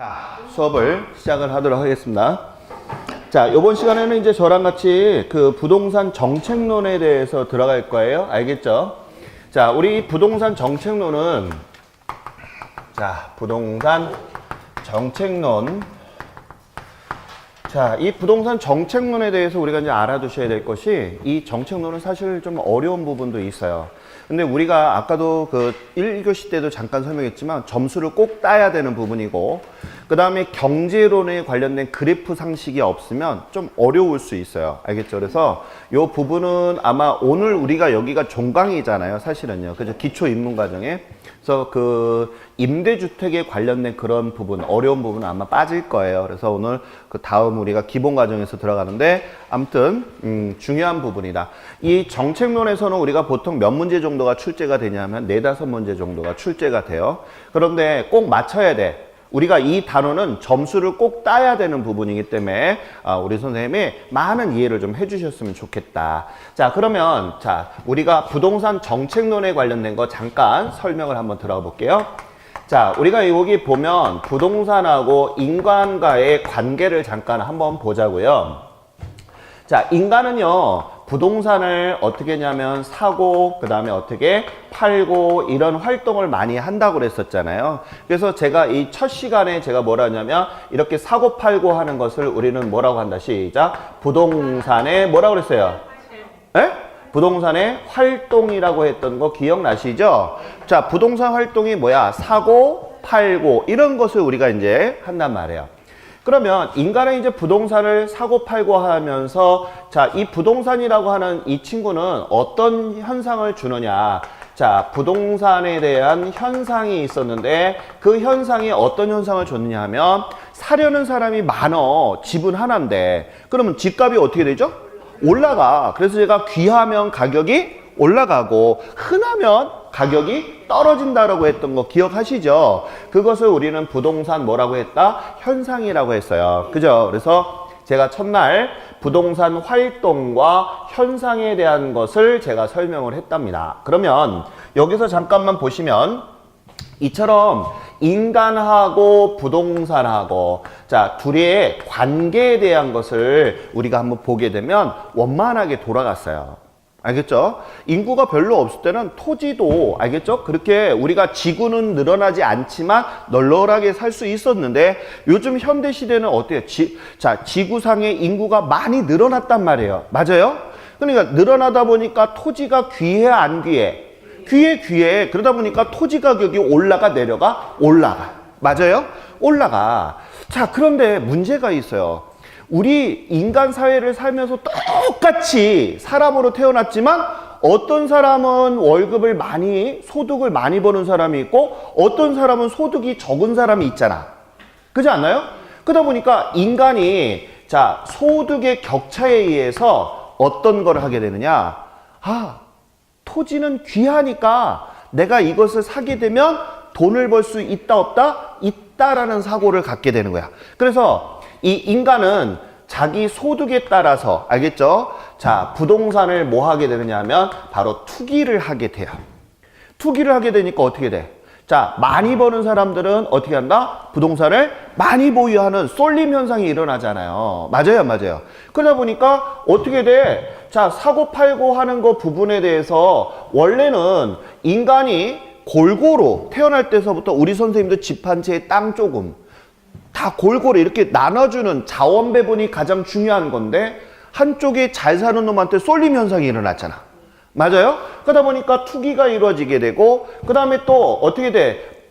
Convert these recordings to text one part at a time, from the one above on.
자, 수업을 시작을 하도록 하겠습니다. 자, 이번 시간에는 이제 저랑 같이 그 부동산 정책론에 대해서 들어갈 거예요. 알겠죠? 자, 우리 부동산 정책론은 부동산 정책론. 자, 이 부동산 정책론에 대해서 우리가 이제 알아두셔야 될 것이, 이 정책론은 사실 좀 어려운 부분도 있어요. 근데 우리가 아까도 그 1교시 때도 잠깐 설명했지만 점수를 꼭 따야 되는 부분이고, 그 다음에 경제론에 관련된 그래프 상식이 없으면 좀 어려울 수 있어요. 알겠죠? 그래서 이 부분은 아마 오늘 우리가 여기가 종강이잖아요. 사실은요. 그죠? 기초 입문과정에. 그래서 그 임대주택에 관련된 그런 부분, 어려운 부분은 아마 빠질 거예요. 그래서 오늘 그 다음 우리가 기본 과정에서 들어가는데, 아무튼 중요한 부분이다. 이 정책론에서는 우리가 보통 몇 문제 정도가 출제가 되냐면 4-5문제 정도가 출제가 돼요. 그런데 꼭 맞춰야 돼. 우리가 이 단어는 점수를 꼭 따야 되는 부분이기 때문에 우리 선생님이 많은 이해를 좀 해주셨으면 좋겠다. 자, 그러면 우리가 부동산 정책론에 관련된 거 잠깐 설명을 한번 들어가 볼게요. 자, 우리가 여기 보면 부동산하고 인간과의 관계를 잠깐 한번 보자고요. 자, 인간은요, 부동산을 어떻게 했냐면 사고, 그 다음에 어떻게 팔고, 이런 활동을 많이 한다고 그랬었잖아요. 그래서 제가 이 첫 시간에 제가 뭐라 하냐면, 이렇게 사고 팔고 하는 것을 우리는 뭐라고 한다. 시작. 부동산의 뭐라고 그랬어요? 에? 부동산의 활동이라고 했던 거 기억나시죠? 자, 부동산 활동이 뭐야? 사고, 팔고, 이런 것을 우리가 이제 한단 말이에요. 그러면 인간은 이제 부동산을 사고 팔고 하면서, 자, 이 부동산이라고 하는 이 친구는 어떤 현상을 주느냐. 자, 부동산에 대한 현상이 있었는데, 그 현상이 어떤 현상을 줬느냐 하면, 사려는 사람이 많어. 집은 하나인데. 그러면 집값이 어떻게 되죠? 올라가. 그래서 제가 귀하면 가격이 올라가고, 흔하면 가격이 떨어진다라고 했던 거 기억하시죠? 그것을 우리는 부동산 뭐라고 했다? 현상이라고 했어요. 그죠? 그래서 제가 첫날 부동산 활동과 현상에 대한 것을 제가 설명을 했답니다. 그러면 여기서 잠깐만 보시면 이처럼 인간하고 부동산하고 둘의 관계에 대한 것을 우리가 한번 보게 되면 원만하게 돌아갔어요. 알겠죠? 인구가 별로 없을 때는 토지도, 알겠죠? 그렇게 우리가 지구는 늘어나지 않지만 널널하게 살 수 있었는데, 요즘 현대 시대는 어때요? 지구상의 인구가 많이 늘어났단 말이에요. 맞아요? 그러니까 늘어나다 보니까 토지가 귀해, 안 귀해? 귀해. 그러다 보니까 토지 가격이 올라가, 내려가? 올라가. 맞아요? 올라가. 자, 그런데 문제가 있어요. 우리 인간 사회를 살면서 똑같이 사람으로 태어났지만, 어떤 사람은 월급을 소득을 많이 버는 사람이 있고, 어떤 사람은 소득이 적은 사람이 있잖아. 그렇지 않나요? 그러다 보니까 인간이 소득의 격차에 의해서 어떤 걸 하게 되느냐. 토지는 귀하니까 내가 이것을 사게 되면 돈을 벌 수 있다, 없다? 있다라는 사고를 갖게 되는 거야. 그래서 이 인간은 자기 소득에 따라서, 알겠죠? 부동산을 뭐 하게 되느냐 하면 바로 투기를 하게 돼요. 투기를 하게 되니까 어떻게 돼? 많이 버는 사람들은 어떻게 한다? 부동산을 많이 보유하는 쏠림 현상이 일어나잖아요. 맞아요. 그러다 보니까 어떻게 돼? 사고 팔고 하는 거 부분에 대해서 원래는 인간이 골고루 태어날 때서부터 우리 선생님도 집 한 채에 땅 조금 다 골고루 이렇게 나눠주는 자원 배분이 가장 중요한 건데, 한쪽에 잘 사는 놈한테 쏠림 현상이 일어났잖아. 맞아요? 그러다 보니까 투기가 이루어지게 되고, 그 다음에 또 어떻게 돼?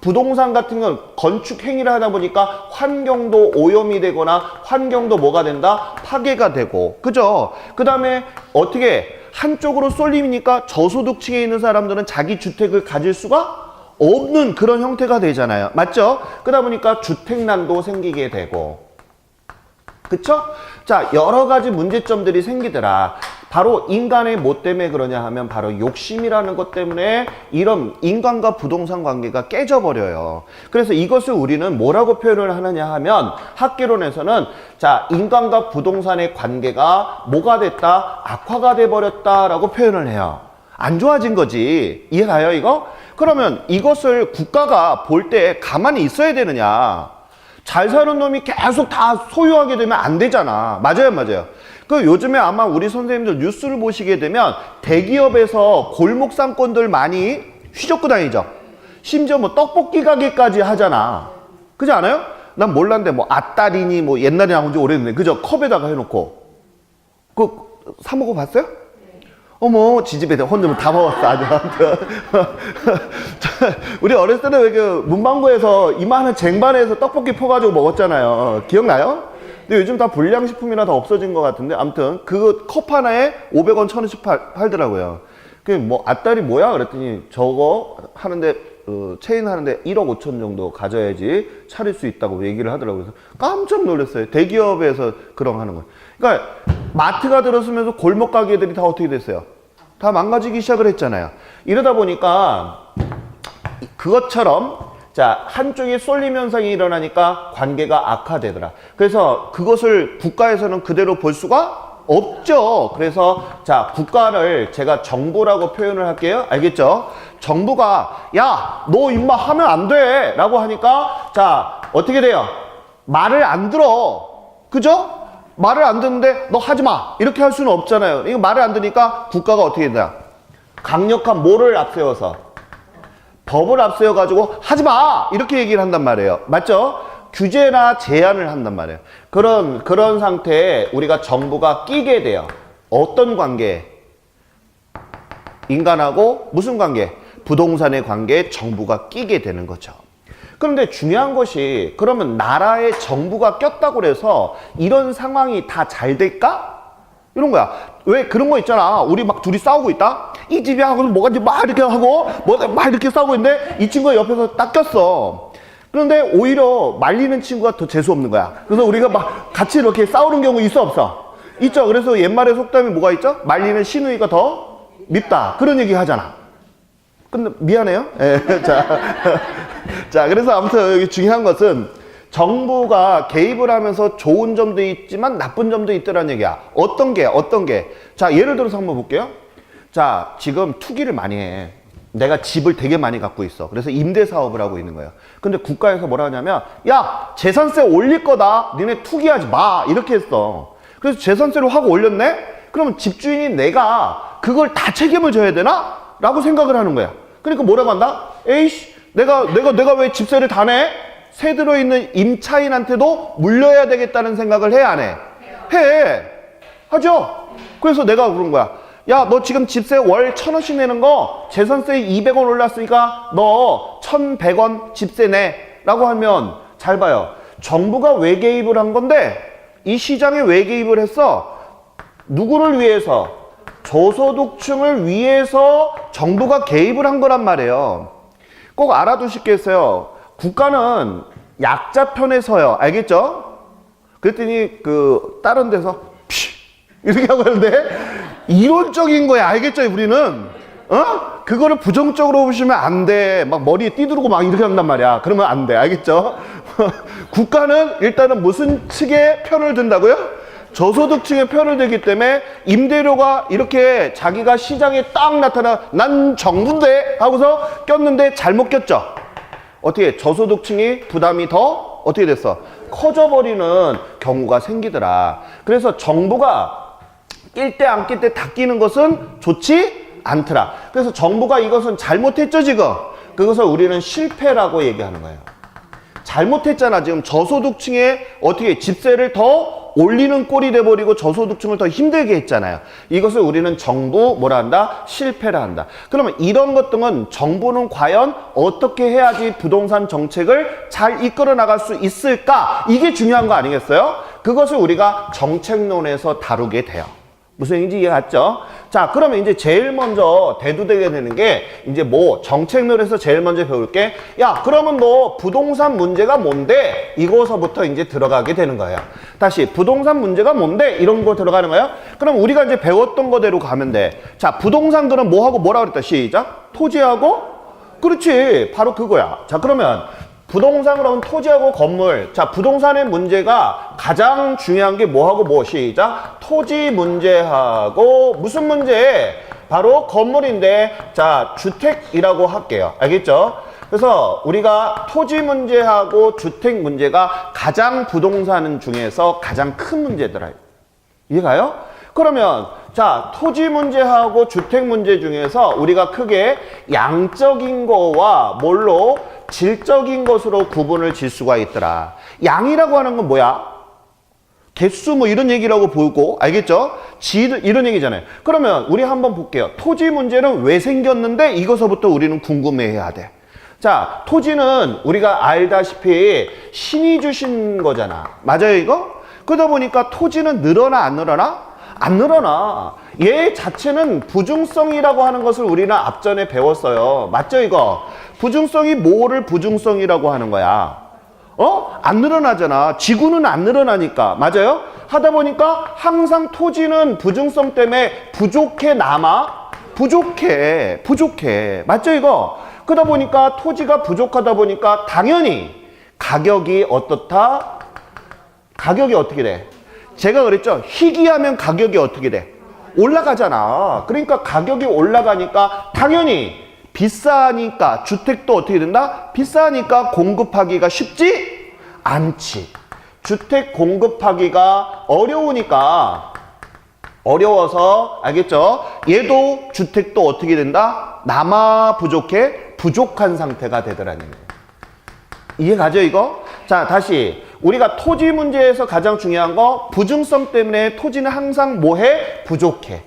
부동산 같은 건 건축 행위를 하다 보니까 환경도 오염이 되거나 환경도 뭐가 된다? 파괴가 되고. 그죠? 그 다음에 어떻게 한쪽으로 쏠림이니까 저소득층에 있는 사람들은 자기 주택을 가질 수가 없는 그런 형태가 되잖아요. 맞죠? 그러다 보니까 주택난도 생기게 되고. 그쵸? 여러 가지 문제점들이 생기더라. 바로 인간의 뭐 때문에 그러냐 하면 바로 욕심이라는 것 때문에 이런 인간과 부동산 관계가 깨져버려요. 그래서 이것을 우리는 뭐라고 표현을 하느냐 하면, 학계론에서는 인간과 부동산의 관계가 뭐가 됐다? 악화가 돼버렸다라고 표현을 해요. 안 좋아진 거지. 이해가요, 이거? 그러면 이것을 국가가 볼 때 가만히 있어야 되느냐? 잘 사는 놈이 계속 다 소유하게 되면 안 되잖아. 맞아요, 맞아요. 그 요즘에 아마 우리 선생님들 뉴스를 보시게 되면 대기업에서 골목 상권들 많이 휘젓고 다니죠. 심지어 뭐 떡볶이 가게까지 하잖아. 그지 않아요? 난 몰랐는데 뭐 아따리니 뭐 옛날에 나온 지 오래됐네. 그죠? 컵에다가 해놓고. 그 사 먹어봤어요? 어머, 지집에 혼자 다 먹었어, 아주. 우리 어렸을 때는 왜 그 문방구에서 이만한 쟁반에서 떡볶이 퍼가지고 먹었잖아요. 기억나요? 근데 요즘 다 불량식품이라 다 없어진 것 같은데, 아무튼 그 컵 하나에 500원, 1000원씩 팔더라고요. 그 뭐, 앞다리 뭐야? 그랬더니 저거 하는데, 체인 하는데 1억 5천 정도 가져야지 차릴 수 있다고 얘기를 하더라고요. 그래서 깜짝 놀랐어요. 대기업에서 그런 거 하는 거. 그러니까 마트가 들어서면서 골목 가게들이 다 어떻게 됐어요? 다 망가지기 시작을 했잖아요. 이러다 보니까 그것처럼 자, 한쪽에 쏠림 현상이 일어나니까 관계가 악화되더라. 그래서 그것을 국가에서는 그대로 볼 수가 없죠. 그래서 자, 국가를 제가 정부라고 표현을 할게요. 알겠죠? 정부가 야, 너 임마 하면 안 돼 라고 하니까 자, 어떻게 돼요? 말을 안 들어. 그죠? 말을 안 듣는데 너 하지 마 이렇게 할 수는 없잖아요. 이거 말을 안 듣니까 국가가 어떻게 되냐? 강력한 뭐를 앞세워서? 법을 앞세워 가지고 하지 마 이렇게 얘기를 한단 말이에요. 맞죠? 규제나 제한을 한단 말이에요. 그런 상태에 우리가 정부가 끼게 돼요. 어떤 관계? 인간하고 무슨 관계? 부동산의 관계에 정부가 끼게 되는 거죠. 그런데 중요한 것이 그러면 나라에 정부가 꼈다고 해서 이런 상황이 다 잘 될까? 이런 거야. 왜 그런 거 있잖아. 우리 막 둘이 싸우고 있다? 이 집이 하고 뭐가 이제 막 이렇게 하고 뭐가 막 이렇게 싸우고 있는데 이 친구가 옆에서 딱 꼈어. 그런데 오히려 말리는 친구가 더 재수 없는 거야. 그래서 우리가 막 같이 이렇게 싸우는 경우 있어 없어? 있죠. 그래서 옛말에 속담이 뭐가 있죠? 말리는 시누이가 더 밉다. 그런 얘기 하잖아. 근데 미안해요. 예, 자, 그래서 아무튼 여기 중요한 것은 정부가 개입을 하면서 좋은 점도 있지만 나쁜 점도 있더라는 얘기야. 어떤 게? 자, 예를 들어서 한번 볼게요. 자, 지금 투기를 많이 해. 내가 집을 되게 많이 갖고 있어. 그래서 임대 사업을 하고 있는 거예요. 근데 국가에서 뭐라 하냐면 야, 재산세 올릴 거다. 니네 투기하지 마. 이렇게 했어. 그래서 재산세를 확 올렸네? 그러면 집주인이 내가 그걸 다 책임을 져야 되나? 라고 생각을 하는 거야. 그러니까 뭐라고 한다? 에이씨, 내가 왜 집세를 다 내? 세 들어있는 임차인한테도 물려야 되겠다는 생각을 해, 안 해? 해. 하죠? 그래서 내가 그런 거야. 야, 너 지금 집세 월 1,000원씩 내는 거 재산세 200원 올랐으니까 너 1,100원 집세 내. 라고 하면 잘 봐요. 정부가 왜 개입을 한 건데 이 시장에 왜 개입을 했어? 누구를 위해서? 저소득층을 위해서 정부가 개입을 한 거란 말이에요. 꼭 알아두시겠어요. 국가는 약자 편에 서요. 알겠죠? 그랬더니 그 다른 데서 피 이렇게 하고 있는데 이론적인 거야. 알겠죠? 우리는 그거를 부정적으로 보시면 안 돼. 막 머리에 띠두르고 막 이렇게 한단 말이야. 그러면 안 돼. 알겠죠? 국가는 일단은 무슨 측의 편을 든다고요? 저소득층의 편을 들기 때문에 임대료가 이렇게 자기가 시장에 딱 나타나 난 정부인데 하고서 꼈는데 잘못 꼈죠. 어떻게 저소득층이 부담이 더 어떻게 됐어? 커져버리는 경우가 생기더라. 그래서 정부가 낄 때 안 낄 때 다 끼는 것은 좋지 않더라. 그래서 정부가 이것은 잘못했죠 지금. 그것을 우리는 실패라고 얘기하는 거예요. 잘못했잖아. 지금 저소득층에 어떻게 집세를 더 올리는 꼴이 돼버리고 저소득층을 더 힘들게 했잖아요. 이것을 우리는 정부 뭐라 한다? 실패라 한다. 그러면 이런 것들은 정부는 과연 어떻게 해야지 부동산 정책을 잘 이끌어 나갈 수 있을까? 이게 중요한 거 아니겠어요? 그것을 우리가 정책론에서 다루게 돼요. 무슨 얘기인지 이해 갔죠? 자, 그러면 이제 제일 먼저 대두되게 되는 게 이제 뭐 정책론에서 제일 먼저 배울 게 야, 그러면 너 부동산 문제가 뭔데? 이거서부터 이제 들어가게 되는 거예요. 다시 부동산 문제가 뭔데? 이런 거 들어가는 거예요. 그럼 우리가 이제 배웠던 거대로 가면 돼. 자, 부동산 그럼 뭐하고 뭐라 그랬다? 시작. 토지하고? 그렇지. 바로 그거야. 자, 그러면 부동산 그러면 토지하고 건물. 자, 부동산의 문제가 가장 중요한 게 뭐하고 뭐? 시작. 토지 문제하고 무슨 문제? 바로 건물인데, 자, 주택이라고 할게요. 알겠죠? 그래서 우리가 토지 문제하고 주택 문제가 가장 부동산 중에서 가장 큰 문제더라. 이해가요? 그러면 자, 토지 문제하고 주택 문제 중에서 우리가 크게 양적인 거와 뭘로 질적인 것으로 구분을 질 수가 있더라. 양이라고 하는 건 뭐야? 개수 뭐 이런 얘기라고 보고, 알겠죠? 질 이런 얘기잖아요. 그러면 우리 한번 볼게요. 토지 문제는 왜 생겼는데 이것서부터 우리는 궁금해해야 돼. 자, 토지는 우리가 알다시피 신이 주신 거잖아. 맞아요, 이거? 그러다 보니까 토지는 늘어나 안 늘어나? 안 늘어나. 얘 자체는 부중성이라고 하는 것을 우리는 앞전에 배웠어요. 맞죠, 이거? 부중성이 뭐를 부중성이라고 하는 거야? 안 늘어나잖아. 지구는 안 늘어나니까. 맞아요? 하다 보니까 항상 토지는 부중성 때문에 부족해 남아? 부족해. 맞죠, 이거? 그러다 보니까 토지가 부족하다 보니까 당연히 가격이 어떻다? 가격이 어떻게 돼? 제가 그랬죠? 희귀하면 가격이 어떻게 돼? 올라가잖아. 그러니까 가격이 올라가니까 당연히 비싸니까 주택도 어떻게 된다? 비싸니까 공급하기가 쉽지 않지. 주택 공급하기가 어려우니까 어려워서 알겠죠? 얘도 주택도 어떻게 된다? 남아 부족해? 부족한 상태가 되더라는 거예요. 이해가죠, 이거? 자, 다시 우리가 토지 문제에서 가장 중요한 거 부중성 때문에 토지는 항상 뭐해? 부족해.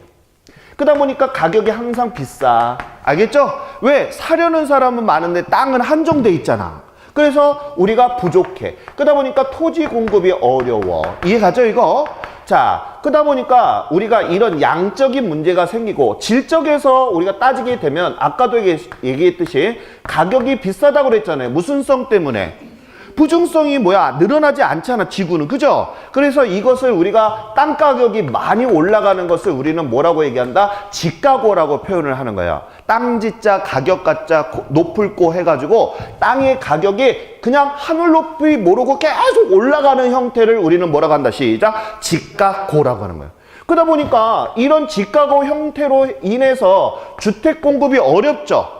그러다 보니까 가격이 항상 비싸. 알겠죠? 왜? 사려는 사람은 많은데 땅은 한정돼 있잖아. 그래서 우리가 부족해. 그러다 보니까 토지 공급이 어려워. 이해가죠, 이거? 자, 그러다 보니까 우리가 이런 양적인 문제가 생기고 질적에서 우리가 따지게 되면 아까도 얘기했듯이 가격이 비싸다고 그랬잖아요. 무슨 성 때문에? 부중성이 뭐야? 늘어나지 않잖아, 지구는. 그죠? 그래서 이것을 우리가 땅 가격이 많이 올라가는 것을 우리는 뭐라고 얘기한다? 지가고라고 표현을 하는 거야. 땅 지자, 가격 가자, 높을 고 해가지고 땅의 가격이 그냥 하늘 높이 모르고 계속 올라가는 형태를 우리는 뭐라고 한다? 시작! 지가고라고 하는 거야. 그러다 보니까 이런 지가고 형태로 인해서 주택 공급이 어렵죠?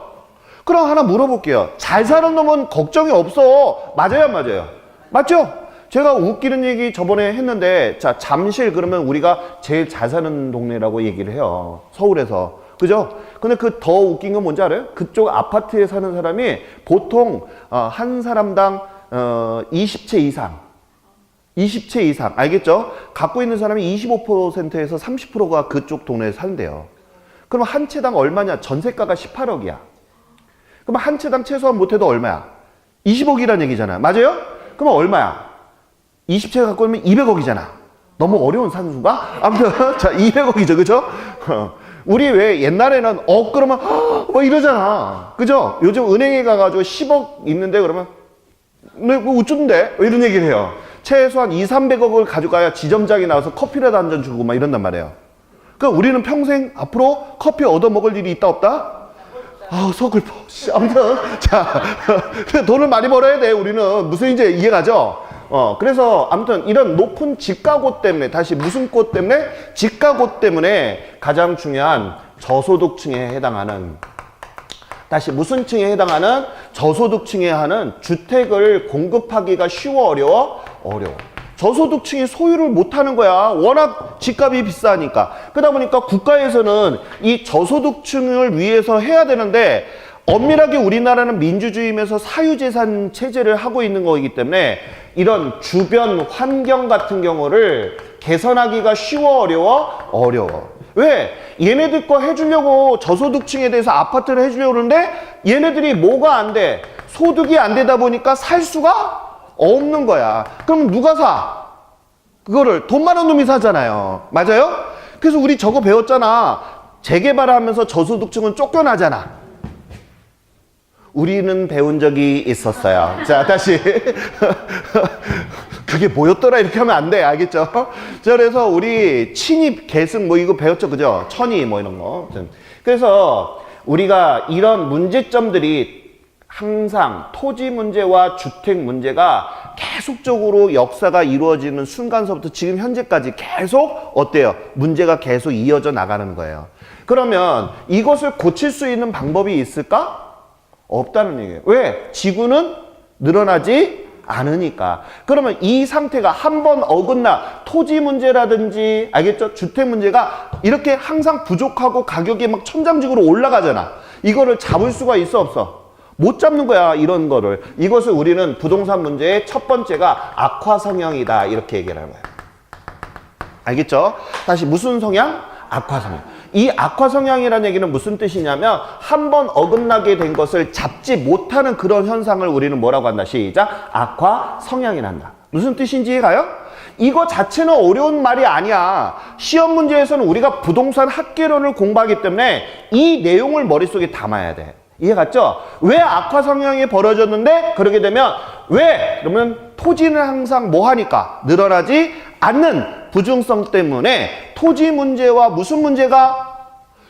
그럼 하나 물어볼게요. 잘 사는 놈은 걱정이 없어. 맞아요, 안 맞아요? 맞죠? 제가 웃기는 얘기 저번에 했는데, 자, 잠실 그러면 우리가 제일 잘 사는 동네라고 얘기를 해요. 서울에서. 그죠? 근데 그 더 웃긴 건 뭔지 알아요? 그쪽 아파트에 사는 사람이 보통 한 사람당 20채 이상. 20채 이상. 알겠죠? 갖고 있는 사람이 25%에서 30%가 그쪽 동네에 산대요. 그럼 한 채당 얼마냐? 전세가가 18억이야. 그럼 한 채당 최소한 못해도 얼마야? 20억이라는 얘기잖아. 맞아요? 그럼 얼마야? 20채 갖고 있으면 200억이잖아. 너무 어려운 산수가? 아무튼 자, 200억이죠. 그죠? 우리 왜 옛날에는 그러면 뭐 이러잖아. 그죠? 요즘 은행에 가가지고 10억 있는데 그러면 뭐 어쩐데? 이런 얘기를 해요. 최소한 2, 300억을 가져가야 지점장이 나와서 커피라도 한 잔 주고 막 이런단 말이에요. 그러니까 우리는 평생 앞으로 커피 얻어먹을 일이 있다 없다? 속을퍼. 아무튼, 자, 돈을 많이 벌어야 돼, 우리는. 무슨 이제 이해가죠? 그래서 아무튼 이런 높은 집가고 때문에, 다시 무슨 고 때문에? 집가고 때문에 가장 중요한 저소득층에 해당하는, 다시 무슨 층에 해당하는? 저소득층에 하는 주택을 공급하기가 쉬워, 어려워? 어려워. 저소득층이 소유를 못하는 거야. 워낙 집값이 비싸니까. 그러다 보니까 국가에서는 이 저소득층을 위해서 해야 되는데 엄밀하게 우리나라는 민주주의면서 사유재산 체제를 하고 있는 거이기 때문에 이런 주변 환경 같은 경우를 개선하기가 쉬워, 어려워? 어려워. 왜? 얘네들 거 해주려고 저소득층에 대해서 아파트를 해주려고 그러는데 얘네들이 뭐가 안 돼? 소득이 안 되다 보니까 살 수가 없는 거야. 그럼 누가 사? 그거를 돈 많은 놈이 사잖아요. 맞아요? 그래서 우리 저거 배웠잖아. 재개발하면서 저소득층은 쫓겨나잖아. 우리는 배운 적이 있었어요. 자, 다시. 그게 뭐였더라? 이렇게 하면 안 돼. 알겠죠? 자, 그래서 우리 친입, 계승 뭐 이거 배웠죠? 그죠? 천이 뭐 이런 거. 그래서 우리가 이런 문제점들이 항상 토지 문제와 주택 문제가 계속적으로 역사가 이루어지는 순간서부터 지금 현재까지 계속 어때요? 문제가 계속 이어져 나가는 거예요. 그러면 이것을 고칠 수 있는 방법이 있을까? 없다는 얘기예요. 왜? 지구는 늘어나지 않으니까. 그러면 이 상태가 한번 어긋나 토지 문제라든지 알겠죠? 주택 문제가 이렇게 항상 부족하고 가격이 막 천장직으로 올라가잖아. 이거를 잡을 수가 있어 없어? 못 잡는 거야, 이런 거를. 이것을 우리는 부동산 문제의 첫 번째가 악화 성향이다, 이렇게 얘기를 하는 거예요. 알겠죠? 다시 무슨 성향? 악화 성향. 이 악화 성향이라는 얘기는 무슨 뜻이냐면 한번 어긋나게 된 것을 잡지 못하는 그런 현상을 우리는 뭐라고 한다? 시작. 악화 성향이란다. 무슨 뜻인지 이해가요? 이거 자체는 어려운 말이 아니야. 시험 문제에서는 우리가 부동산 학개론을 공부하기 때문에 이 내용을 머릿속에 담아야 돼. 이해 갔죠? 왜 악화 성향이 벌어졌는데 그러게 되면 왜? 그러면 토지는 항상 뭐 하니까? 늘어나지 않는 부중성 때문에 토지 문제와 무슨 문제가?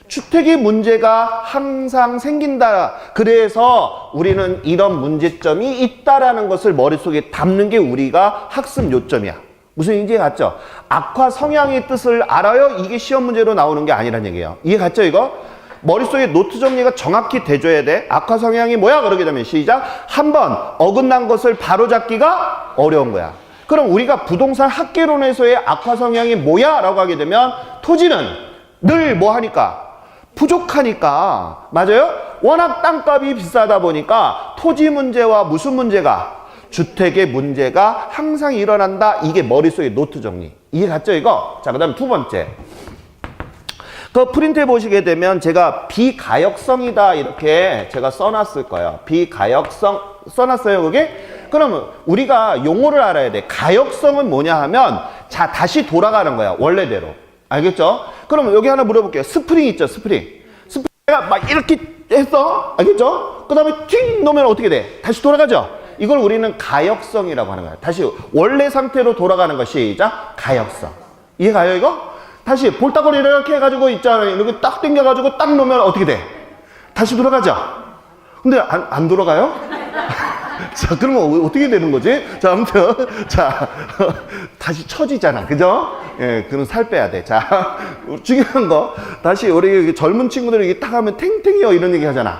주택의 문제가 항상 생긴다. 그래서 우리는 이런 문제점이 있다라는 것을 머릿속에 담는 게 우리가 학습 요점이야. 무슨 얘기인지 갔죠? 악화 성향의 뜻을 알아요? 이게 시험 문제로 나오는 게 아니란 얘기예요. 이해 갔죠, 이거? 머릿속에 노트 정리가 정확히 돼줘야 돼. 악화 성향이 뭐야? 그러게 되면 시작. 한번 어긋난 것을 바로잡기가 어려운 거야. 그럼 우리가 부동산 학개론에서의 악화 성향이 뭐야? 라고 하게 되면 토지는 늘 뭐 하니까? 부족하니까. 맞아요? 워낙 땅값이 비싸다 보니까 토지 문제와 무슨 문제가? 주택의 문제가 항상 일어난다. 이게 머릿속에 노트 정리. 이해 갔죠, 이거? 자, 그 다음 두 번째. 그 프린트해 보시게 되면 제가 비가역성이다 이렇게 제가 써놨을 거예요. 비가역성 써놨어요, 그게? 그러면 우리가 용어를 알아야 돼. 가역성은 뭐냐 하면 자, 다시 돌아가는 거야, 원래대로. 알겠죠? 그러면 여기 하나 물어볼게요. 스프링 있죠, 스프링. 스프링가 막 이렇게 했어. 알겠죠? 그 다음에 팅 놓으면 어떻게 돼? 다시 돌아가죠? 이걸 우리는 가역성이라고 하는 거야. 다시 원래 상태로 돌아가는 거. 시작. 가역성. 이해가요, 이거? 다시 볼따구리 이렇게 해가지고 있잖아요. 이렇게 딱 당겨가지고 딱 놓으면 어떻게 돼? 다시 돌아가죠? 근데 안 돌아가요? 자, 그러면 어떻게 되는 거지? 자, 아무튼, 자, 다시 처지잖아. 그죠? 예, 그럼 살 빼야 돼. 자, 중요한 거. 다시 우리 젊은 친구들이 이게 딱 하면 탱탱이요. 이런 얘기 하잖아.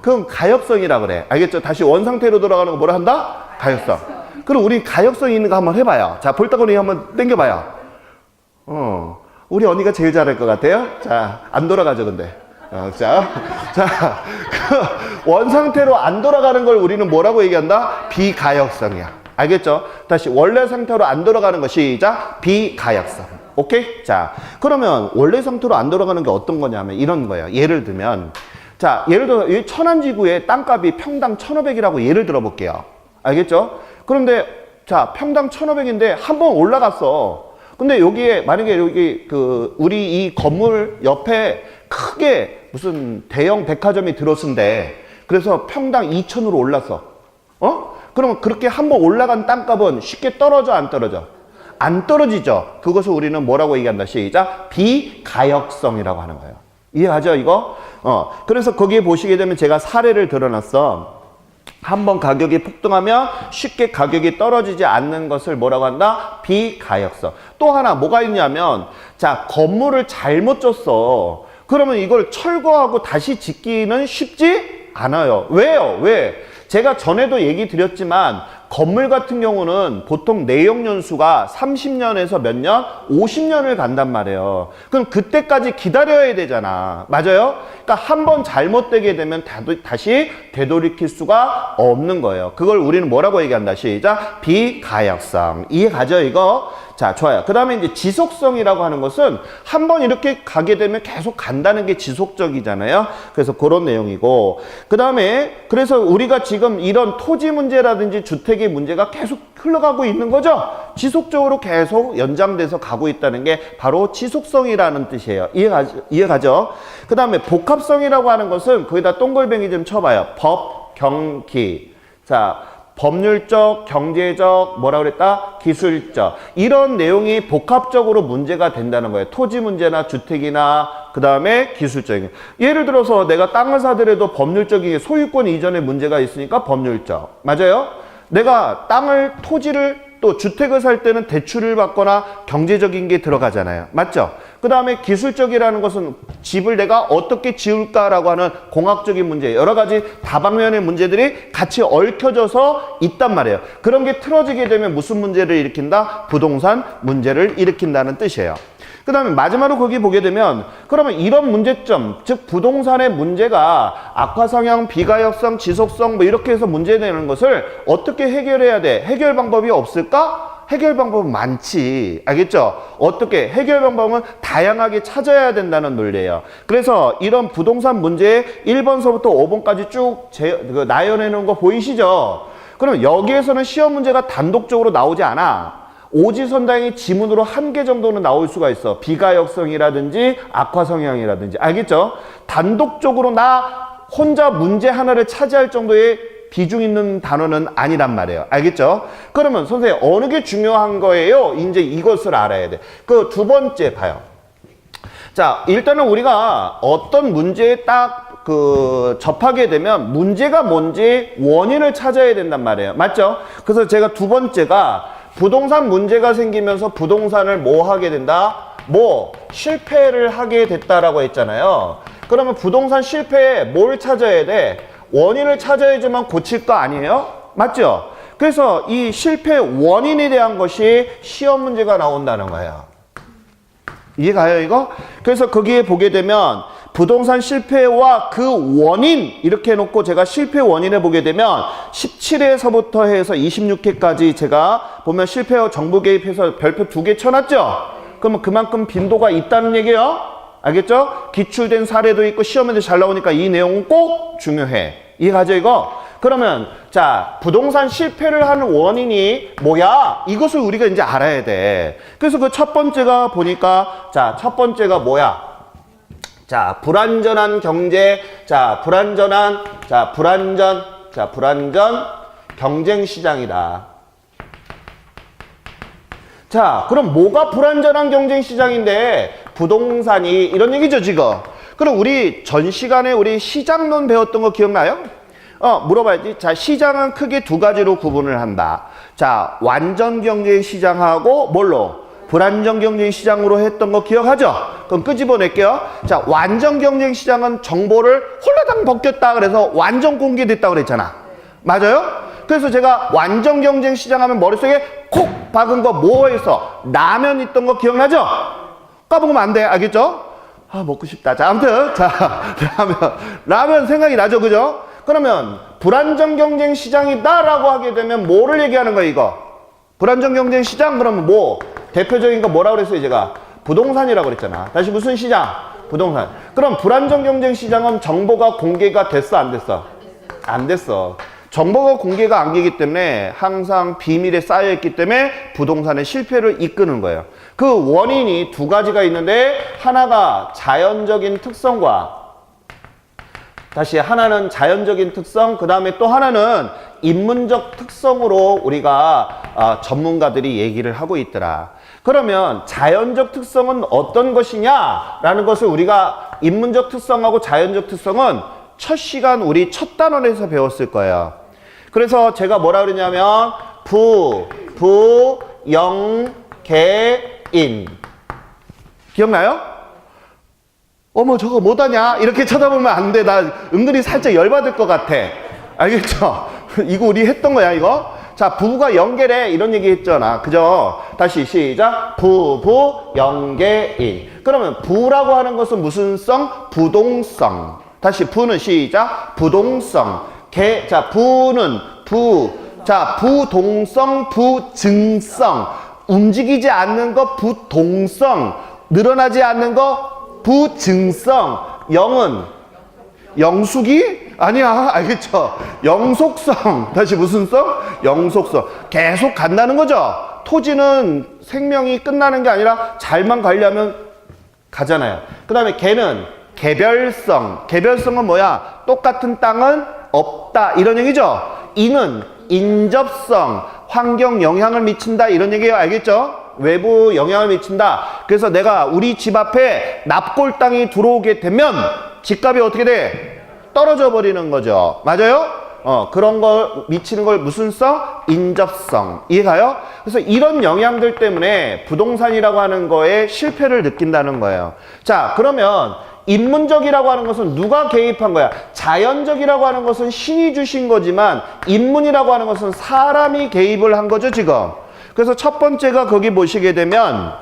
그럼 가역성이라 그래. 알겠죠? 다시 원상태로 돌아가는 거 뭐라 한다? 가역성. 그럼 우리 가역성 있는 거 한번 해봐요. 자, 볼따구리 한번 당겨봐요. 우리 언니가 제일 잘할 것 같아요. 자, 안 돌아가죠, 근데. 자, 그 원상태로 안 돌아가는 걸 우리는 뭐라고 얘기한다? 비가역성이야. 알겠죠? 다시 원래 상태로 안 돌아가는 거. 시작. 비가역성. 오케이? 자, 그러면 원래 상태로 안 돌아가는 게 어떤 거냐면 이런 거예요. 예를 들면, 자, 예를 들어 이 천안지구의 땅값이 평당 1,500이라고 예를 들어 볼게요. 알겠죠? 그런데 자, 평당 1,500인데 한 번 올라갔어. 근데 여기에 만약에 여기 우리 이 건물 옆에 크게 무슨 대형 백화점이 들어선대. 그래서 평당 2,000으로 올랐어. 그러면 그렇게 한번 올라간 땅값은 쉽게 떨어져, 안 떨어져? 안 떨어지죠. 그것을 우리는 뭐라고 얘기한다? 시작. 비가역성이라고 하는 거예요. 이해하죠, 이거? 그래서 거기에 보시게 되면 제가 사례를 들어놨어. 한번 가격이 폭등하면 쉽게 가격이 떨어지지 않는 것을 뭐라고 한다? 비가역성. 또 하나 뭐가 있냐면, 자, 건물을 잘못 졌어. 그러면 이걸 철거하고 다시 짓기는 쉽지 않아요. 왜요? 왜? 제가 전에도 얘기 드렸지만 건물 같은 경우는 보통 내역 연수가 30년에서 몇 년? 50년을 간단 말이에요. 그럼 그때까지 기다려야 되잖아. 맞아요? 그러니까 한번 잘못되게 되면 다시 되돌이킬 수가 없는 거예요. 그걸 우리는 뭐라고 얘기한다? 시작. 비가역성. 이해 가죠, 이거? 자, 좋아요. 그 다음에 이제 지속성이라고 하는 것은 한번 이렇게 가게 되면 계속 간다는 게 지속적이잖아요. 그래서 그런 내용이고. 그 다음에 그래서 우리가 지금 이런 토지 문제라든지 주택의 문제가 계속 흘러가고 있는 거죠. 지속적으로 계속 연장돼서 가고 있다는 게 바로 지속성이라는 뜻이에요. 이해가죠? 그 다음에 복합성이라고 하는 것은 거기다 동글뱅이 좀 쳐봐요. 법, 경기. 자, 법률적, 경제적, 뭐라 그랬다? 기술적. 이런 내용이 복합적으로 문제가 된다는 거예요. 토지 문제나 주택이나 그 다음에 기술적인. 예를 들어서 내가 땅을 사더라도 법률적인 소유권 이전의 문제가 있으니까 법률적. 맞아요? 내가 땅을, 토지를 또 주택을 살 때는 대출을 받거나 경제적인 게 들어가잖아요. 맞죠? 그 다음에 기술적이라는 것은 집을 내가 어떻게 지을까라고 하는 공학적인 문제, 여러 가지 다방면의 문제들이 같이 얽혀져서 있단 말이에요. 그런 게 틀어지게 되면 무슨 문제를 일으킨다? 부동산 문제를 일으킨다는 뜻이에요. 그 다음에 마지막으로 거기 보게 되면 그러면 이런 문제점, 즉 부동산의 문제가 악화성향, 비가역성, 지속성 뭐 이렇게 해서 문제되는 것을 어떻게 해결해야 돼? 해결 방법이 없을까? 해결 방법은 많지. 알겠죠? 어떻게? 해결 방법은 다양하게 찾아야 된다는 논리예요. 그래서 이런 부동산 문제의 1번서부터 5번까지 쭉 나열해 놓은 거 보이시죠? 그럼 여기에서는 시험 문제가 단독적으로 나오지 않아. 오지선다행이 지문으로 한 개 정도는 나올 수가 있어. 비가역성이라든지 악화성향이라든지. 알겠죠? 단독적으로 나 혼자 문제 하나를 차지할 정도의 비중 있는 단어는 아니란 말이에요. 알겠죠? 그러면 선생님 어느 게 중요한 거예요? 이제 이것을 알아야 돼. 그 두 번째 봐요. 자, 일단은 우리가 어떤 문제에 딱 접하게 되면 문제가 뭔지 원인을 찾아야 된단 말이에요. 맞죠? 그래서 제가 두 번째가 부동산 문제가 생기면서 부동산을 뭐 하게 된다? 뭐 실패를 하게 됐다라고 했잖아요. 그러면 부동산 실패에 뭘 찾아야 돼? 원인을 찾아야지만 고칠 거 아니에요? 맞죠? 그래서 이 실패 원인에 대한 것이 시험 문제가 나온다는 거예요. 이해가요, 이거? 그래서 거기에 보게 되면 부동산 실패와 그 원인 이렇게 해놓고 제가 실패 원인을 보게 되면 17회서부터 해서 26회까지 제가 보면 실패와 정부 개입해서 별표 2개 쳐놨죠? 그러면 그만큼 빈도가 있다는 얘기예요. 알겠죠? 기출된 사례도 있고 시험에도 잘 나오니까 이 내용은 꼭 중요해. 이해가죠, 이거? 그러면 자, 부동산 실패를 하는 원인이 뭐야? 이것을 우리가 이제 알아야 돼. 그래서 그 첫 번째가 보니까 자, 첫 번째가 뭐야? 자, 불완전한 경제, 불완전 경쟁 시장이다. 자, 그럼 뭐가 불완전한 경쟁 시장인데 부동산이 이런 얘기죠, 지금. 그럼 우리 전 시간에 우리 시장론 배웠던 거 기억나요? 물어봐야지. 자, 시장은 크게 두 가지로 구분을 한다. 자, 완전 경쟁 시장하고 뭘로? 불완전 경쟁 시장으로 했던 거 기억하죠? 그럼 끄집어낼게요. 자, 완전 경쟁 시장은 정보를 홀라당 벗겼다 그래서 완전 공개됐다 그랬잖아. 맞아요? 그래서 제가 완전 경쟁 시장 하면 머릿속에 콕 박은 거 뭐였어? 라면 있던 거 기억나죠? 까먹으면 안 돼. 알겠죠? 아, 먹고 싶다. 자, 아무튼 자, 라면 생각이 나죠? 그죠? 그러면 불완전 경쟁 시장이다라고 하게 되면 뭐를 얘기하는 거야, 이거? 불완전 경쟁 시장 그러면 뭐? 대표적인 거 뭐라고 그랬어요, 제가? 부동산이라고 그랬잖아. 다시 무슨 시장? 부동산. 그럼 불완전 경쟁 시장은 정보가 공개가 됐어, 안 됐어? 안 됐어. 정보가 공개가 안 되기 때문에 항상 비밀에 쌓여있기 때문에 부동산의 실패를 이끄는 거예요. 그 원인이 두 가지가 있는데 하나가 자연적인 특성과 다시 하나는 자연적인 특성, 그 다음에 또 하나는 인문적 특성으로 우리가 전문가들이 얘기를 하고 있더라. 그러면 자연적 특성은 어떤 것이냐라는 것을 우리가 인문적 특성하고 자연적 특성은 첫 시간 우리 첫 단원에서 배웠을 거예요. 그래서 제가 뭐라 그러냐면 영, 개, 인. 기억나요? 어머 저거 못하냐? 이렇게 쳐다보면 안 돼. 나 은근히 살짝 열받을 것 같아. 알겠죠? 이거 우리 했던 거야 이거. 자, 부부가 연계래 이런 얘기 했잖아. 그죠? 다시 시작. 연계인. 그러면 부라고 하는 것은 무슨 성? 부동성. 다시 부는 시작. 부동성. 자, 부는 자, 부동성, 부증성. 움직이지 않는 거 부동성. 늘어나지 않는 거 부증성. 영은 영숙이? 아니야. 알겠죠? 영속성. 다시 무슨 성? 영속성. 계속 간다는 거죠. 토지는 생명이 끝나는 게 아니라 잘만 관리하면 가잖아요. 그 다음에 개는 개별성. 개별성은 뭐야? 똑같은 땅은 없다. 이런 얘기죠. 이는 인접성, 환경 영향을 미친다 이런 얘기예요. 알겠죠? 외부 영향을 미친다. 그래서 내가 우리 집 앞에 납골 땅이 들어오게 되면 집값이 어떻게 돼? 떨어져 버리는 거죠. 맞아요? 그런 걸 미치는 걸 무슨 성? 인접성. 이해가요? 그래서 이런 영향들 때문에 부동산이라고 하는 거에 실패를 느낀다는 거예요. 자, 그러면 인문적이라고 하는 것은 누가 개입한 거야? 자연적이라고 하는 것은 신이 주신 거지만 인문이라고 하는 것은 사람이 개입을 한 거죠, 지금. 그래서 첫 번째가 거기 보시게 되면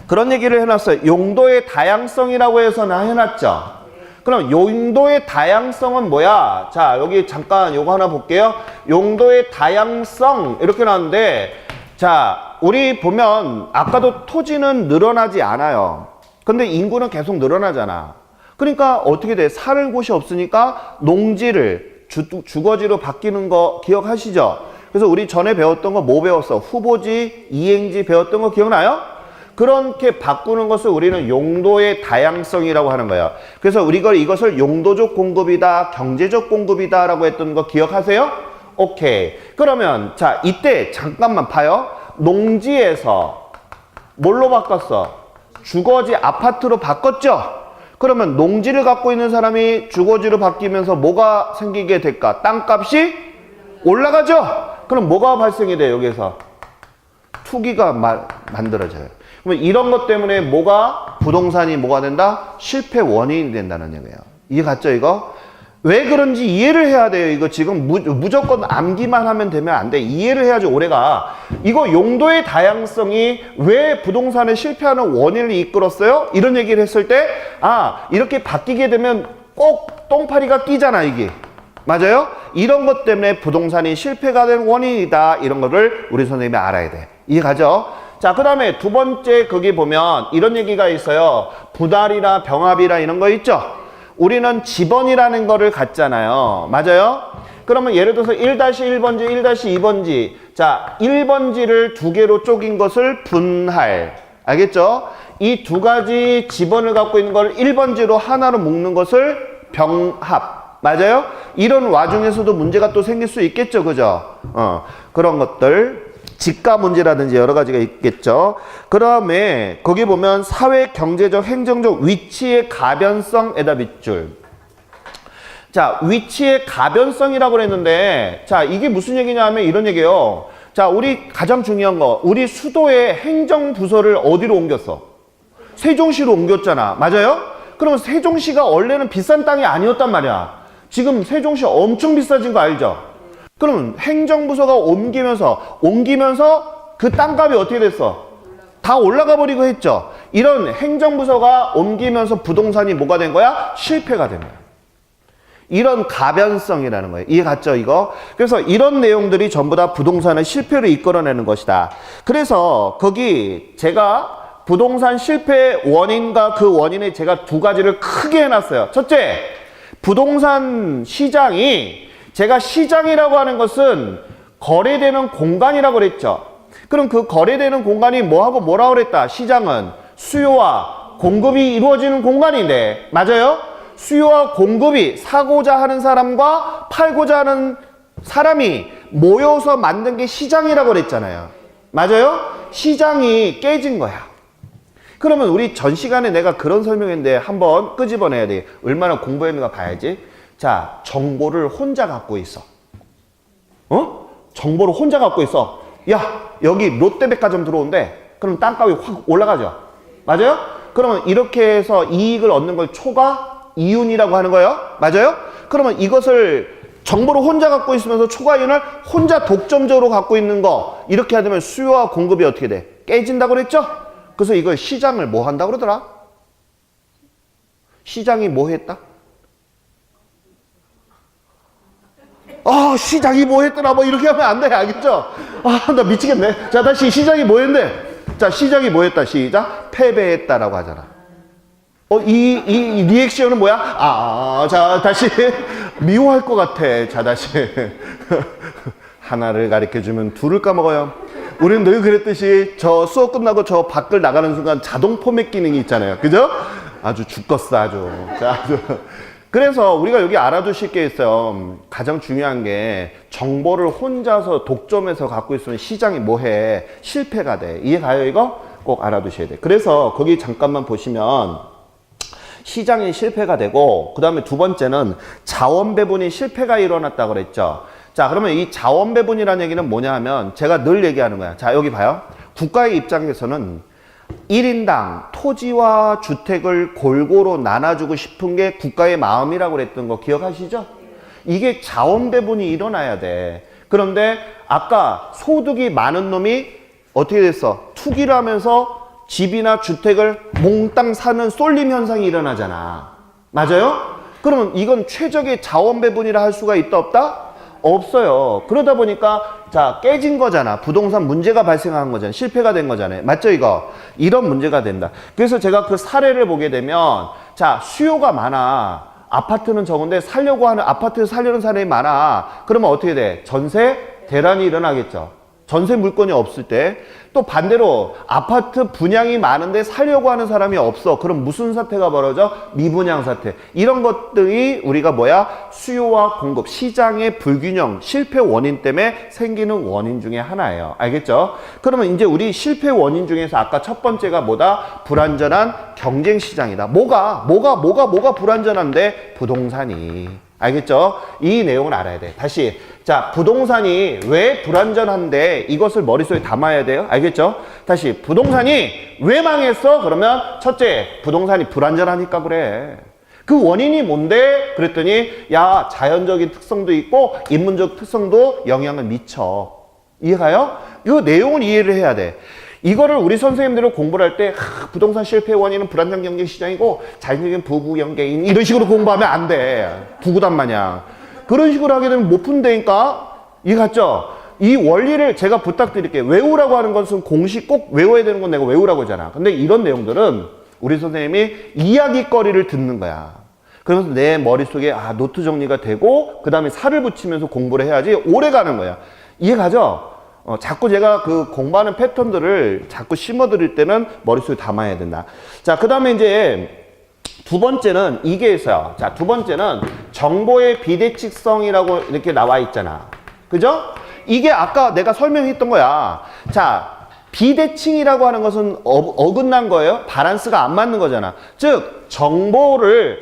그런 얘기를 해놨어요. 용도의 다양성이라고 해서 나 해놨죠. 그럼 용도의 다양성은 뭐야? 자, 여기 잠깐 요거 하나 볼게요. 용도의 다양성 이렇게 나왔는데, 자, 우리 보면 아까도 토지는 늘어나지 않아요. 근데 인구는 계속 늘어나잖아. 그러니까 어떻게 돼? 살 곳이 없으니까 농지를 주거지로 바뀌는 거 기억하시죠? 그래서 우리 전에 배웠던 거 뭐 배웠어? 후보지, 이행지 배웠던 거 기억나요? 그렇게 바꾸는 것을 우리는 용도의 다양성이라고 하는 거예요. 그래서 우리가 이것을 용도적 공급이다, 경제적 공급이다 라고 했던 거 기억하세요? 오케이. 그러면 자, 이때 잠깐만 봐요. 농지에서 뭘로 바꿨어? 주거지 아파트로 바꿨죠? 그러면 농지를 갖고 있는 사람이 주거지로 바뀌면서 뭐가 생기게 될까? 땅값이 올라가죠? 그럼 뭐가 발생이 돼요, 여기서? 투기가 만들어져요. 그러면 이런 것 때문에 뭐가, 부동산이 뭐가 된다? 실패 원인이 된다는 얘기예요. 이해 갔죠, 이거? 왜 그런지 이해를 해야 돼요. 이거 지금 무조건 암기만 하면 되면 안 돼. 이해를 해야지 오래가. 이거 용도의 다양성이 왜 부동산에 실패하는 원인을 이끌었어요? 이런 얘기를 했을 때, 아, 이렇게 바뀌게 되면 꼭 똥파리가 끼잖아, 이게. 맞아요? 이런 것 때문에 부동산이 실패가 된 원인이다. 이런 거를 우리 선생님이 알아야 돼. 이해 가죠? 자, 그 다음에 두 번째 거기 보면 이런 얘기가 있어요. 분할이나 병합이나 이런 거 있죠? 우리는 지번이라는 거를 갖잖아요. 맞아요? 그러면 예를 들어서 1-1번지, 1-2번지. 자, 1번지를 두 개로 쪼긴 것을 분할. 알겠죠? 이 두 가지 지번을 갖고 있는 걸 1번지로 하나로 묶는 것을 병합. 맞아요? 이런 와중에서도 문제가 또 생길 수 있겠죠. 그죠? 그런 것들. 지가 문제라든지 여러 가지가 있겠죠. 그 다음에 거기 보면 사회, 경제적, 행정적 위치의 가변성에다 밑줄. 자, 위치의 가변성이라고 그랬는데, 자, 이게 무슨 얘기냐 하면 이런 얘기예요. 자, 우리 가장 중요한 거, 우리 수도의 행정부서를 어디로 옮겼어? 세종시로 옮겼잖아. 맞아요? 그러면 세종시가 원래는 비싼 땅이 아니었단 말이야. 지금 세종시 엄청 비싸진 거 알죠? 그러면 행정부서가 옮기면서 그 땅값이 어떻게 됐어? 다 올라가 버리고 했죠. 이런 행정부서가 옮기면서 부동산이 뭐가 된 거야? 실패가 된 거야. 이런 가변성이라는 거예요. 이해 갔죠, 이거? 그래서 이런 내용들이 전부 다 부동산의 실패를 이끌어내는 것이다. 그래서 거기 제가 부동산 실패 원인과 그 원인에 제가 두 가지를 크게 해놨어요. 첫째, 부동산 시장이, 제가 시장이라고 하는 것은 거래되는 공간이라고 그랬죠. 그럼 그 거래되는 공간이 뭐하고 뭐라고 그랬다? 시장은 수요와 공급이 이루어지는 공간인데, 맞아요? 수요와 공급이, 사고자 하는 사람과 팔고자 하는 사람이 모여서 만든 게 시장이라고 그랬잖아요. 맞아요? 시장이 깨진 거야. 그러면 우리 전 시간에 내가 그런 설명했는데 한번 끄집어내야 돼. 얼마나 공부했는가 봐야지. 자, 정보를 혼자 갖고 있어. 정보를 혼자 갖고 있어. 야, 여기 롯데백화점 들어온대. 그럼 땅값이 확 올라가죠. 맞아요? 그러면 이렇게 해서 이익을 얻는 걸 초과 이윤이라고 하는 거예요. 맞아요? 그러면 이것을 정보를 혼자 갖고 있으면서 초과 이윤을 혼자 독점적으로 갖고 있는 거, 이렇게 하면 수요와 공급이 어떻게 돼? 깨진다고 그랬죠? 그래서 이걸 시장을 뭐 한다고 그러더라? 시장이 뭐 했다? 시장이 뭐 했더라, 뭐 이렇게 하면 안 돼. 알겠죠? 나 미치겠네. 자, 다시 시장이 뭐 했는데? 자, 시장이 뭐 했다? 시작. 패배했다라고 하잖아. 이 리액션은 뭐야? 자, 다시. 미워할 것 같아. 자, 다시. 하나를 가르쳐주면 둘을 까먹어요. 우리는 늘 그랬듯이 저 수업 끝나고 저 밖을 나가는 순간 자동 포맷 기능이 있잖아요. 그죠? 아주 죽겠어, 아주. 자, 아주. 그래서 우리가 여기 알아두실 게 있어요. 가장 중요한 게 정보를 혼자서 독점해서 갖고 있으면 시장이 뭐해? 실패가 돼. 이해가요 이거? 꼭 알아두셔야 돼. 그래서 거기 잠깐만 보시면 시장이 실패가 되고 그 다음에 두 번째는 자원 배분이 실패가 일어났다고 그랬죠. 자, 그러면 이 자원 배분이라는 얘기는 뭐냐 하면 제가 늘 얘기하는 거야. 자, 여기 봐요. 국가의 입장에서는 1인당 토지와 주택을 골고루 나눠주고 싶은 게 국가의 마음이라고 그랬던 거 기억하시죠? 이게 자원 배분이 일어나야 돼. 그런데 아까 소득이 많은 놈이 어떻게 됐어? 투기를 하면서 집이나 주택을 몽땅 사는 쏠림 현상이 일어나잖아. 맞아요? 그러면 이건 최적의 자원 배분이라 할 수가 있다 없다? 없어요. 그러다 보니까 자 깨진 거잖아. 부동산 문제가 발생한 거잖아. 실패가 된 거잖아요. 맞죠 이거? 이런 문제가 된다. 그래서 제가 그 사례를 보게 되면 자 수요가 많아. 아파트는 적은데 살려고 하는 아파트를 살려는 사람이 많아. 그러면 어떻게 돼? 전세 대란이 일어나겠죠. 전세 물건이 없을 때. 또 반대로 아파트 분양이 많은데 살려고 하는 사람이 없어. 그럼 무슨 사태가 벌어져? 미분양 사태. 이런 것들이 우리가 뭐야? 수요와 공급, 시장의 불균형, 실패 원인 때문에 생기는 원인 중에 하나예요. 알겠죠? 그러면 이제 우리 실패 원인 중에서 아까 첫 번째가 뭐다? 불안전한 경쟁 시장이다. 뭐가 불안전한데? 부동산이. 알겠죠? 이 내용을 알아야 돼. 다시. 자, 부동산이 왜 불안전한데 이것을 머릿속에 담아야 돼요. 알겠죠? 다시. 부동산이 왜 망했어? 그러면 첫째, 부동산이 불안전하니까 그래. 그 원인이 뭔데? 그랬더니 야, 자연적인 특성도 있고 인문적 특성도 영향을 미쳐. 이해가요? 이 내용을 이해를 해야 돼. 이거를 우리 선생님들은 공부를 할 때 부동산 실패 원인은 불안정 경쟁 시장이고 자연적인 부부 연계인 이런 식으로 공부하면 안 돼. 부구단 마냥. 그런 식으로 하게 되면 못 푼다니까. 이해 갔죠? 이 원리를 제가 부탁드릴게요. 외우라고 하는 것은 공식 꼭 외워야 되는 건 내가 외우라고 하잖아. 근데 이런 내용들은 우리 선생님이 이야기거리를 듣는 거야. 그래서 내 머릿속에 노트 정리가 되고 그 다음에 살을 붙이면서 공부를 해야지 오래 가는 거야. 이해 가죠? 자꾸 제가 그 공부하는 패턴들을 자꾸 심어드릴 때는 머릿속에 담아야 된다. 자, 그 다음에 이제 두 번째는 이게 있어요. 자, 두 번째는 정보의 비대칭성이라고 이렇게 나와 있잖아. 그죠? 이게 아까 내가 설명했던 거야. 자, 비대칭이라고 하는 것은 어긋난 거예요. 바란스가 안 맞는 거잖아. 즉, 정보를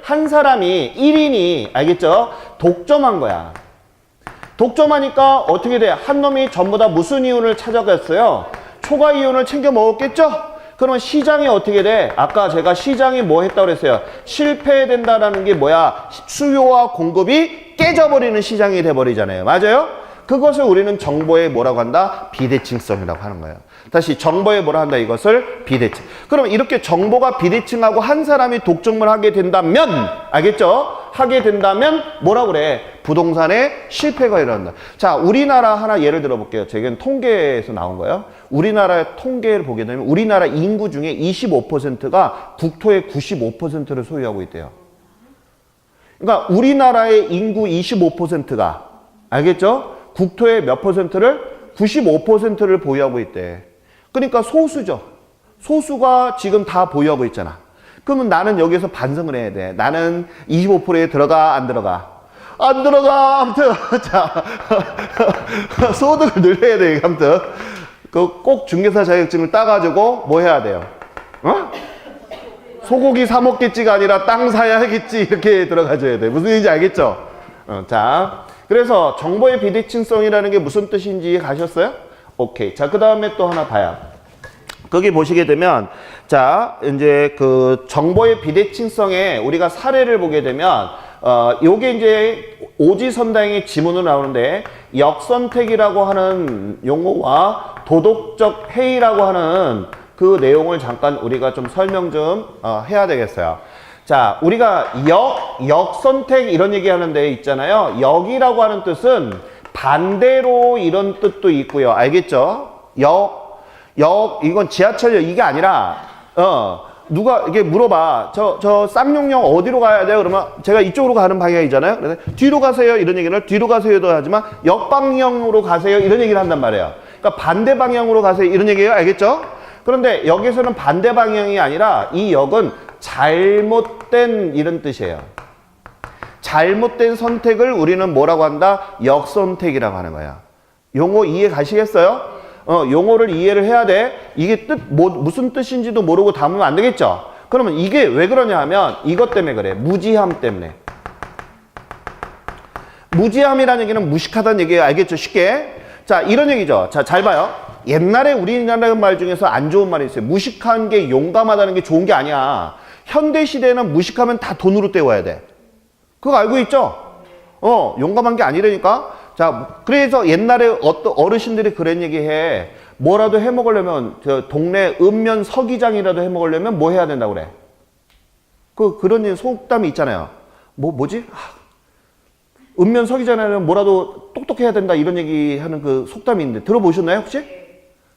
한 사람이 1인이 알겠죠? 독점한 거야. 독점하니까 어떻게 돼? 한 놈이 전부 다 무슨 이윤을 찾아갔어요? 초과 이윤을 챙겨 먹었겠죠? 그러면 시장이 어떻게 돼? 아까 제가 시장이 뭐 했다고 그랬어요? 실패된다라는 게 뭐야? 수요와 공급이 깨져버리는 시장이 돼버리잖아요. 맞아요? 그것을 우리는 정보의 뭐라고 한다? 비대칭성이라고 하는 거예요. 다시 정보에 뭐라 한다? 이것을 비대칭. 그럼 이렇게 정보가 비대칭하고 한 사람이 독점을 하게 된다면 알겠죠? 하게 된다면 뭐라 그래? 부동산에 실패가 일어난다. 자, 우리나라 하나 예를 들어 볼게요. 제가 통계에서 나온 거예요. 우리나라 통계를 보게 되면 우리나라 인구 중에 25%가 국토의 95%를 소유하고 있대요. 그러니까 우리나라의 인구 25%가 알겠죠? 국토의 몇 퍼센트를? 95%를 보유하고 있대. 그러니까 소수죠. 소수가 지금 다 보유하고 있잖아. 그러면 나는 여기서 반성을 해야 돼. 나는 25%에 들어가, 안 들어가? 안 들어가! 아무튼, 자, 소득을 늘려야 돼, 아무튼. 꼭 중개사 자격증을 따가지고 뭐 해야 돼요? 소고기 사 먹겠지가 아니라 땅 사야겠지, 이렇게 들어가줘야 돼. 무슨 얘기인지 알겠죠? 자, 그래서 정보의 비대칭성이라는 게 무슨 뜻인지 가셨어요? 오케이. 자, 그 다음에 또 하나 봐요. 거기 보시게 되면, 자, 이제 그 정보의 비대칭성에 우리가 사례를 보게 되면, 요게 이제 오지선다행의 지문으로 나오는데, 역선택이라고 하는 용어와 도덕적 해이라고 하는 그 내용을 잠깐 우리가 좀 설명 좀 해야 되겠어요. 자, 우리가 역선택 이런 얘기 하는데 있잖아요. 역이라고 하는 뜻은 반대로 이런 뜻도 있고요. 알겠죠? 이건 지하철역 이게 아니라, 누가 이게 물어봐. 저 쌍용역 어디로 가야 돼요? 그러면 제가 이쪽으로 가는 방향이잖아요. 그래서 뒤로 가세요. 이런 얘기를 뒤로 가세요도 하지만 역방향으로 가세요. 이런 얘기를 한단 말이에요. 그러니까 반대 방향으로 가세요. 이런 얘기예요. 알겠죠? 그런데 여기서는 반대 방향이 아니라 이 역은 잘못된 이런 뜻이에요. 잘못된 선택을 우리는 뭐라고 한다? 역선택이라고 하는 거야. 용어 이해 가시겠어요? 용어를 이해를 해야 돼. 이게 무슨 뜻인지도 모르고 담으면 안 되겠죠? 그러면 이게 왜 그러냐 하면 이것 때문에 그래. 무지함 때문에. 무지함이라는 얘기는 무식하다는 얘기예요. 알겠죠? 쉽게. 자, 이런 얘기죠. 자, 잘 봐요. 옛날에 우리나라 말 중에서 안 좋은 말이 있어요. 무식한 게 용감하다는 게 좋은 게 아니야. 현대 시대에는 무식하면 다 돈으로 때워야 돼. 그거 알고 있죠? 용감한 게 아니라니까. 자, 그래서 옛날에 어떤 어르신들이 그런 얘기 해. 뭐라도 해 먹으려면 저 동네 읍면 서기장이라도 해 먹으려면 뭐 해야 된다고 그래? 그런 속담이 있잖아요. 뭐지? 읍면 서기장이라면 뭐라도 똑똑해야 된다 이런 얘기하는 그 속담이 있는데 들어보셨나요 혹시?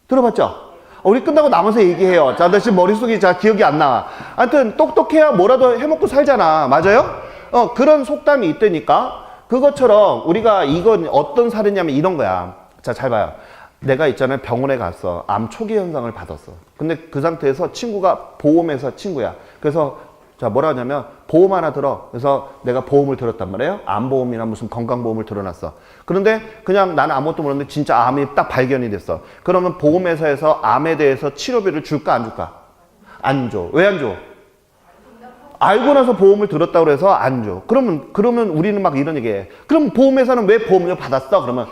들어봤죠? 우리 끝나고 남아서 얘기해요. 자, 나 지금 머릿속이 기억이 안 나. 하여튼 똑똑해야 뭐라도 해먹고 살잖아. 맞아요? 그런 속담이 있다니까. 그것처럼 우리가 이건 어떤 사례냐면 이런 거야. 자, 잘 봐요. 내가 있잖아요. 병원에 갔어. 암 초기 현상을 받았어. 근데 그 상태에서 친구가 보험회사 친구야. 그래서 자, 뭐라 하냐면 보험 하나 들어. 그래서 내가 보험을 들었단 말이에요. 암보험이나 무슨 건강보험을 들어놨어. 그런데 그냥 나는 아무것도 모르는데 진짜 암이 딱 발견이 됐어. 그러면 보험회사에서 암에 대해서 치료비를 줄까 안 줄까? 안 줘. 왜 안 줘? 알고 나서 보험을 들었다고 해서 안 줘. 그러면 우리는 막 이런 얘기해. 그럼 보험회사는 왜 보험료 받았어? 그러면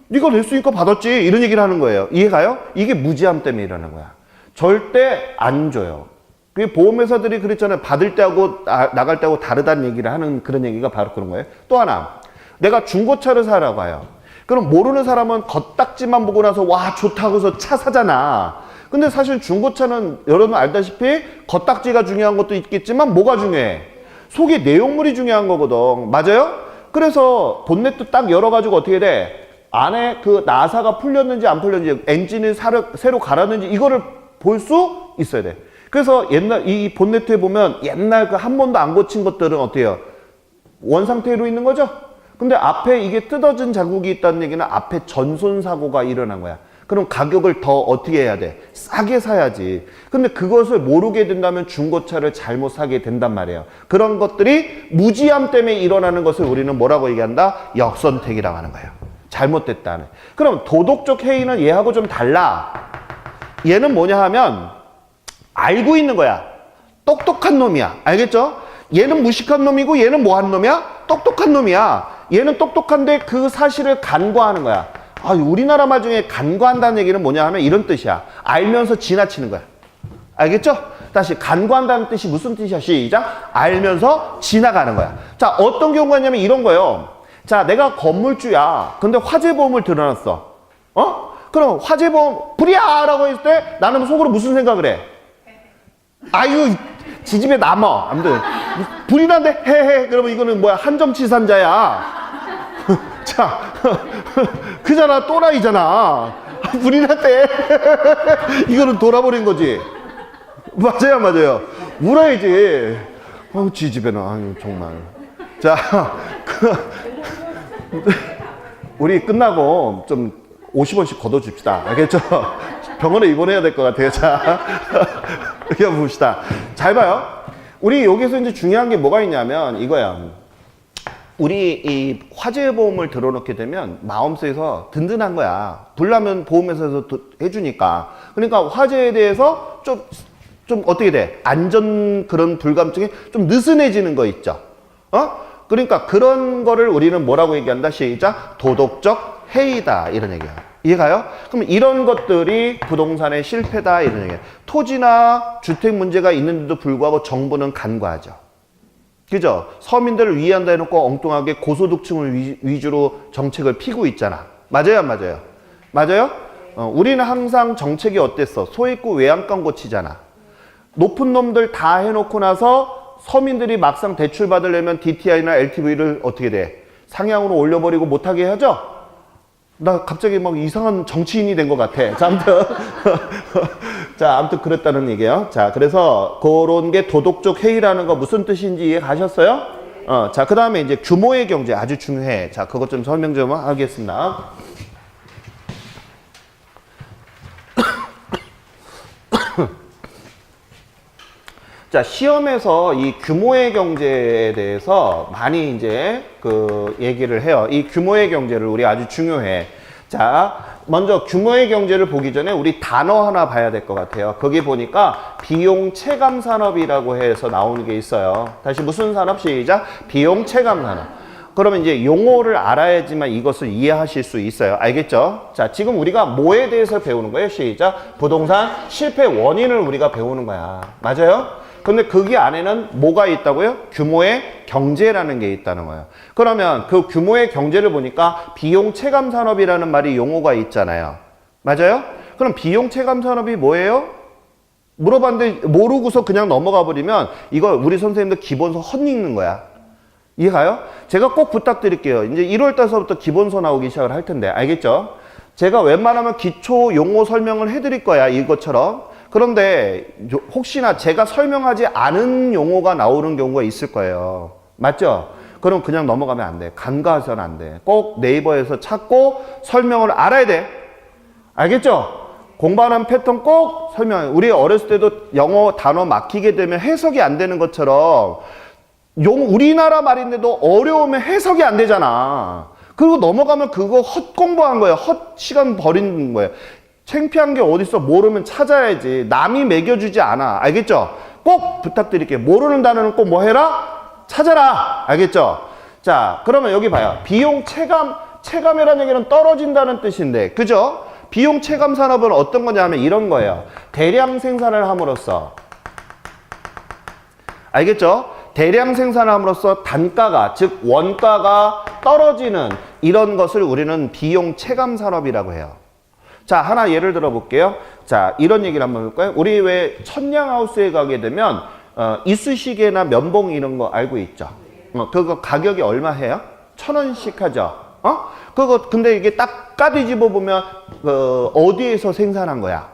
네가 냈으니까 받았지. 이런 얘기를 하는 거예요. 이해가요? 이게 무지함 때문에 일어나는 거야. 절대 안 줘요. 그게 보험회사들이 그랬잖아요. 받을 때하고 나갈 때하고 다르다는 얘기를 하는 그런 얘기가 바로 그런 거예요. 또 하나, 내가 중고차를 사라고 해요. 그럼 모르는 사람은 겉딱지만 보고 나서 와 좋다고 해서 차 사잖아. 근데 사실 중고차는 여러분 알다시피 겉딱지가 중요한 것도 있겠지만 뭐가 중요해? 속에 내용물이 중요한 거거든. 맞아요? 그래서 본넷도 딱 열어가지고 어떻게 돼? 안에 그 나사가 풀렸는지 안 풀렸는지 엔진을 새로 갈았는지 이거를 볼 수 있어야 돼. 그래서 옛날 이 본네트에 보면 옛날 그 한 번도 안 고친 것들은 어때요? 원상태로 있는 거죠? 근데 앞에 이게 뜯어진 자국이 있다는 얘기는 앞에 전손 사고가 일어난 거야. 그럼 가격을 더 어떻게 해야 돼? 싸게 사야지. 근데 그것을 모르게 된다면 중고차를 잘못 사게 된단 말이에요. 그런 것들이 무지함 때문에 일어나는 것을 우리는 뭐라고 얘기한다? 역선택이라고 하는 거예요. 잘못됐다는. 그럼 도덕적 해이는 얘하고 좀 달라. 얘는 뭐냐 하면 알고 있는 거야. 똑똑한 놈이야. 알겠죠? 얘는 무식한 놈이고 얘는 뭐 하는 놈이야? 똑똑한 놈이야. 얘는 똑똑한데 그 사실을 간과하는 거야. 우리나라 말 중에 간과한다는 얘기는 뭐냐 하면 이런 뜻이야. 알면서 지나치는 거야. 알겠죠? 다시 간과한다는 뜻이 무슨 뜻이야? 시작. 알면서 지나가는 거야. 자, 어떤 경우가 있냐면 이런 거예요. 자, 내가 건물주야. 근데 화재보험을 들어놨어. 그럼 화재보험 불이야! 라고 했을 때 나는 속으로 무슨 생각을 해? 아유, 지집에 남어. 아무튼 불이 난데 헤헤. 그러면 이거는 뭐야? 한정치산자야. 자, 그잖아. 또라이잖아. 불이 났대. 이거는 돌아버린 거지. 맞아요. 울어야지. 지집에는 아유 정말. 자, 우리 끝나고 좀 50원씩 걷어줍시다. 알겠죠? 병원에 입원해야 될 것 같아요. 자, 이렇게 봅시다. 잘 봐요. 우리 여기서 이제 중요한 게 뭐가 있냐면 이거야. 우리 이 화재보험을 들어놓게 되면 마음속에서 든든한 거야. 불나면 보험회사에서 해주니까. 그러니까 화재에 대해서 좀 어떻게 돼? 안전 그런 불감증이 좀 느슨해지는 거 있죠. 그러니까 그런 거를 우리는 뭐라고 얘기한다? 시작. 도덕적 해이다. 이런 얘기야. 이해가요? 그럼 이런 것들이 부동산의 실패다. 이런 얘기야. 토지나 주택 문제가 있는데도 불구하고 정부는 간과하죠. 그죠? 서민들을 위한다 해놓고 엉뚱하게 고소득층을 위주로 정책을 피고 있잖아. 맞아요? 안 맞아요? 맞아요? 우리는 항상 정책이 어땠어? 소액구 외양간 고치잖아. 높은 놈들 다 해놓고 나서 서민들이 막상 대출 받으려면 DTI나 LTV를 어떻게 돼? 상향으로 올려버리고 못하게 하죠? 나 갑자기 막 이상한 정치인이 된 것 같아. 자, 아무튼. 자, 아무튼 그랬다는 얘기예요. 자, 그래서 그런 게 도덕적 해이라는 거 무슨 뜻인지 이해 가셨어요? 자, 그 다음에 이제 규모의 경제 아주 중요해. 자, 그것 좀 설명 좀 하겠습니다. 자, 시험에서 이 규모의 경제에 대해서 많이 이제 그 얘기를 해요. 이 규모의 경제를 우리 아주 중요해. 자, 먼저 규모의 경제를 보기 전에 우리 단어 하나 봐야 될 것 같아요. 거기 보니까 비용 체감 산업이라고 해서 나오는 게 있어요. 다시 무슨 산업? 시작. 비용 체감 산업. 그러면 이제 용어를 알아야지만 이것을 이해하실 수 있어요. 알겠죠? 자, 지금 우리가 뭐에 대해서 배우는 거예요? 시작. 부동산 실패 원인을 우리가 배우는 거야. 맞아요? 근데 거기 안에는 뭐가 있다고요? 규모의 경제라는 게 있다는 거예요. 그러면 그 규모의 경제를 보니까 비용 체감 산업이라는 말이 용어가 있잖아요. 맞아요? 그럼 비용 체감 산업이 뭐예요? 물어봤는데 모르고서 그냥 넘어가 버리면 이거 우리 선생님들 기본서 헛익는 거야. 이해가요? 제가 꼭 부탁드릴게요. 이제 1월 달서부터 기본서 나오기 시작을 할 텐데 알겠죠? 제가 웬만하면 기초 용어 설명을 해드릴 거야. 이것처럼. 그런데 혹시나 제가 설명하지 않은 용어가 나오는 경우가 있을 거예요. 맞죠? 그럼 그냥 넘어가면 안 돼. 간과해서는 안 돼. 꼭 네이버에서 찾고 설명을 알아야 돼. 알겠죠? 공부하는 패턴 꼭 설명해. 우리 어렸을 때도 영어 단어 막히게 되면 해석이 안 되는 것처럼 우리나라 말인데도 어려우면 해석이 안 되잖아. 그리고 넘어가면 그거 헛 공부한 거예요. 헛 시간 버리는 거예요. 창피한 게 어딨어. 모르면 찾아야지. 남이 매겨주지 않아. 알겠죠? 꼭 부탁드릴게요. 모르는 단어는 꼭 뭐 해라? 찾아라. 알겠죠? 자, 그러면 여기 봐요. 비용 체감, 체감이라는 얘기는 떨어진다는 뜻인데, 그죠? 비용 체감 산업은 어떤 거냐면 이런 거예요. 대량 생산을 함으로써, 알겠죠? 대량 생산을 함으로써 단가가, 즉 원가가 떨어지는 이런 것을 우리는 비용 체감 산업이라고 해요. 자, 하나 예를 들어 볼게요. 자, 이런 얘기를 한번 해볼까요? 우리 왜 천냥하우스에 가게 되면 이쑤시개나 면봉 이런 거 알고 있죠? 그거 가격이 얼마 해요? 1,000원씩 하죠? 그거 근데 이게 딱 까뒤집어 보면 어디에서 생산한 거야?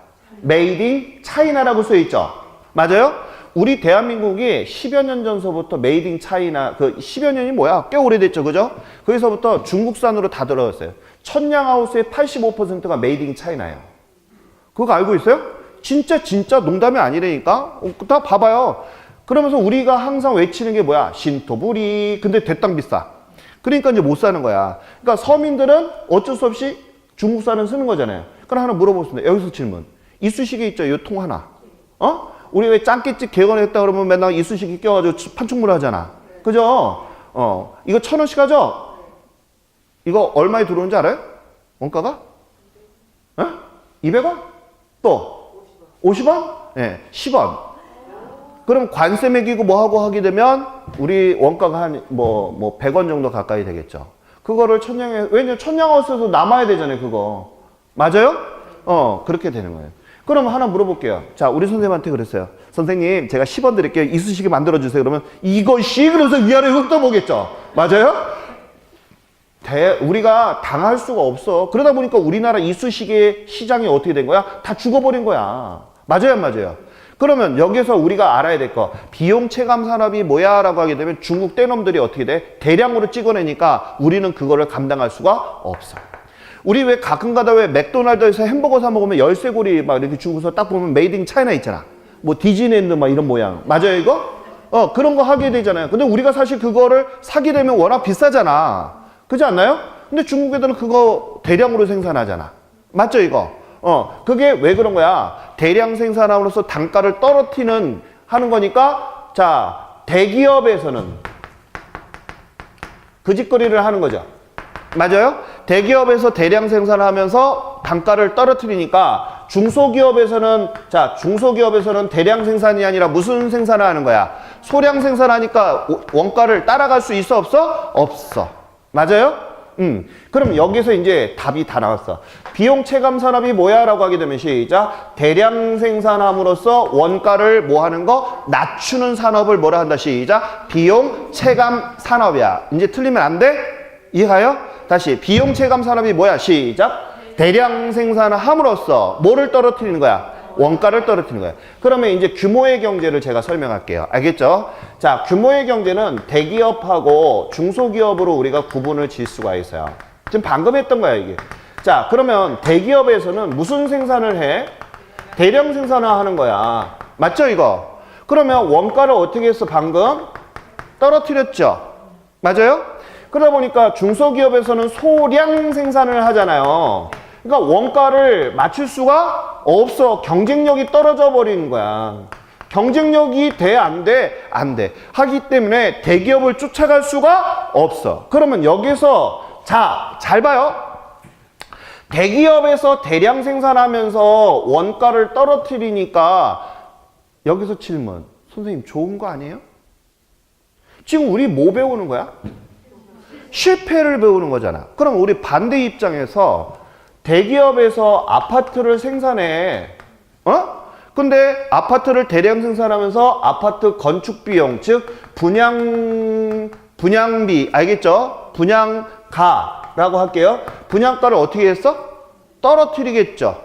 Made in China라고 써 있죠? 맞아요? 우리 대한민국이 10여 년 전서부터 메이드 인 차이나, 그 10여 년이 뭐야? 꽤 오래됐죠, 그죠? 거기서부터 중국산으로 다 들어갔어요. 천냥하우스의 85%가 메이드 인 차이나예요. 그거 알고 있어요? 진짜 농담이 아니라니까? 다 봐봐요. 그러면서 우리가 항상 외치는 게 뭐야? 신토부리. 근데 대땅 비싸. 그러니까 이제 못 사는 거야. 그러니까 서민들은 어쩔 수 없이 중국산을 쓰는 거잖아요. 그럼 하나 물어보겠습니다. 여기서 질문. 이쑤시개 있죠? 이 통 하나. 우리 왜 짱깨집 개건했다 그러면 맨날 이쑤시개 껴가지고 판촉물 하잖아. 그죠? 이거 1,000원씩 하죠? 이거 얼마에 들어오는지 알아요? 원가가? 200원? 또? 50원? 네, 10원. 그럼 관세 매기고 뭐하고 하게 되면 우리 원가가 한 100원 정도 가까이 되겠죠. 그거를 왜냐면 천냥하우스에서 남아야 되잖아요, 그거. 맞아요? 그렇게 되는 거예요. 그럼 하나 물어볼게요. 자, 우리 선생님한테 그랬어요. 선생님, 제가 10원 드릴게요. 이쑤시개 만들어주세요. 그러면 이것이 그래서 위아래 훑어보겠죠. 맞아요? 우리가 당할 수가 없어. 그러다 보니까 우리나라 이쑤시개 시장이 어떻게 된 거야? 다 죽어버린 거야. 맞아요, 안 맞아요? 그러면 여기서 우리가 알아야 될 거, 비용 체감 산업이 뭐야? 라고 하게 되면 중국 떼놈들이 어떻게 돼? 대량으로 찍어내니까 우리는 그거를 감당할 수가 없어. 우리 왜 가끔 가다 왜 맥도날드에서 햄버거 사 먹으면 열쇠고리 막 이렇게 주고서 딱 보면 메이드 인 차이나 있잖아. 뭐 디즈니랜드 막 이런 모양. 맞아요, 이거? 그런 거 하게 되잖아요. 근데 우리가 사실 그거를 사게 되면 워낙 비싸잖아. 그렇지 않나요? 근데 중국 애들은 그거 대량으로 생산하잖아. 맞죠, 이거? 그게 왜 그런 거야? 대량 생산함으로써 단가를 떨어뜨리는 하는 거니까, 자, 대기업에서는 그 짓거리를 하는 거죠. 맞아요? 대기업에서 대량 생산을 하면서 단가를 떨어뜨리니까 중소기업에서는 대량 생산이 아니라 무슨 생산을 하는 거야? 소량 생산하니까 원가를 따라갈 수 있어, 없어? 없어. 맞아요? 그럼 여기서 이제 답이 다 나왔어. 비용 체감 산업이 뭐야? 라고 하게 되면 시작. 대량 생산함으로써 원가를 뭐 하는 거? 낮추는 산업을 뭐라 한다? 시작. 비용 체감 산업이야. 이제 틀리면 안 돼? 이해가요? 다시 비용 체감 산업이 뭐야? 시작. 대량 생산을 함으로써 뭐를 떨어뜨리는 거야? 원가를 떨어뜨리는 거야. 그러면 이제 규모의 경제를 제가 설명할게요. 알겠죠? 자, 규모의 경제는 대기업하고 중소기업으로 우리가 구분을 질 수가 있어요. 지금 방금 했던 거야, 이게. 자, 그러면 대기업에서는 무슨 생산을 해? 대량 생산을 하는 거야. 맞죠, 이거? 그러면 원가를 어떻게 했어? 방금 떨어뜨렸죠. 맞아요? 그러다 보니까 중소기업에서는 소량 생산을 하잖아요. 그러니까 원가를 맞출 수가 없어. 경쟁력이 떨어져 버리는 거야. 경쟁력이 돼, 안 돼? 안 돼. 하기 때문에 대기업을 쫓아갈 수가 없어. 그러면 여기서 잘 봐요. 대기업에서 대량 생산하면서 원가를 떨어뜨리니까 여기서 질문. 선생님 좋은 거 아니에요? 지금 우리 뭐 배우는 거야? 실패를 배우는 거잖아. 그럼 우리 반대 입장에서 대기업에서 아파트를 생산해. 근데 아파트를 대량 생산하면서 아파트 건축 비용, 즉 분양비, 알겠죠? 분양가라고 할게요. 분양가를 어떻게 했어? 떨어뜨리겠죠.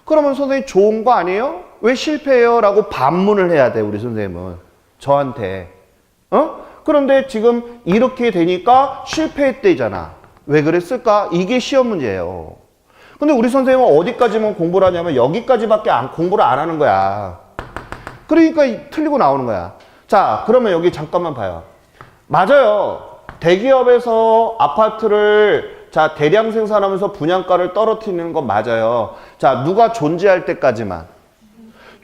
그러면 선생님 좋은 거 아니에요? 왜 실패해요? 라고 반문을 해야 돼, 우리 선생님은. 저한테. 그런데 지금 이렇게 되니까 실패했대잖아. 왜 그랬을까? 이게 시험 문제예요. 근데 우리 선생님은 어디까지만 공부를 하냐면 여기까지밖에 공부를 안 하는 거야. 그러니까 틀리고 나오는 거야. 자, 그러면 여기 잠깐만 봐요. 맞아요. 대기업에서 아파트를 대량 생산하면서 분양가를 떨어뜨리는 건 맞아요. 자, 누가 존재할 때까지만.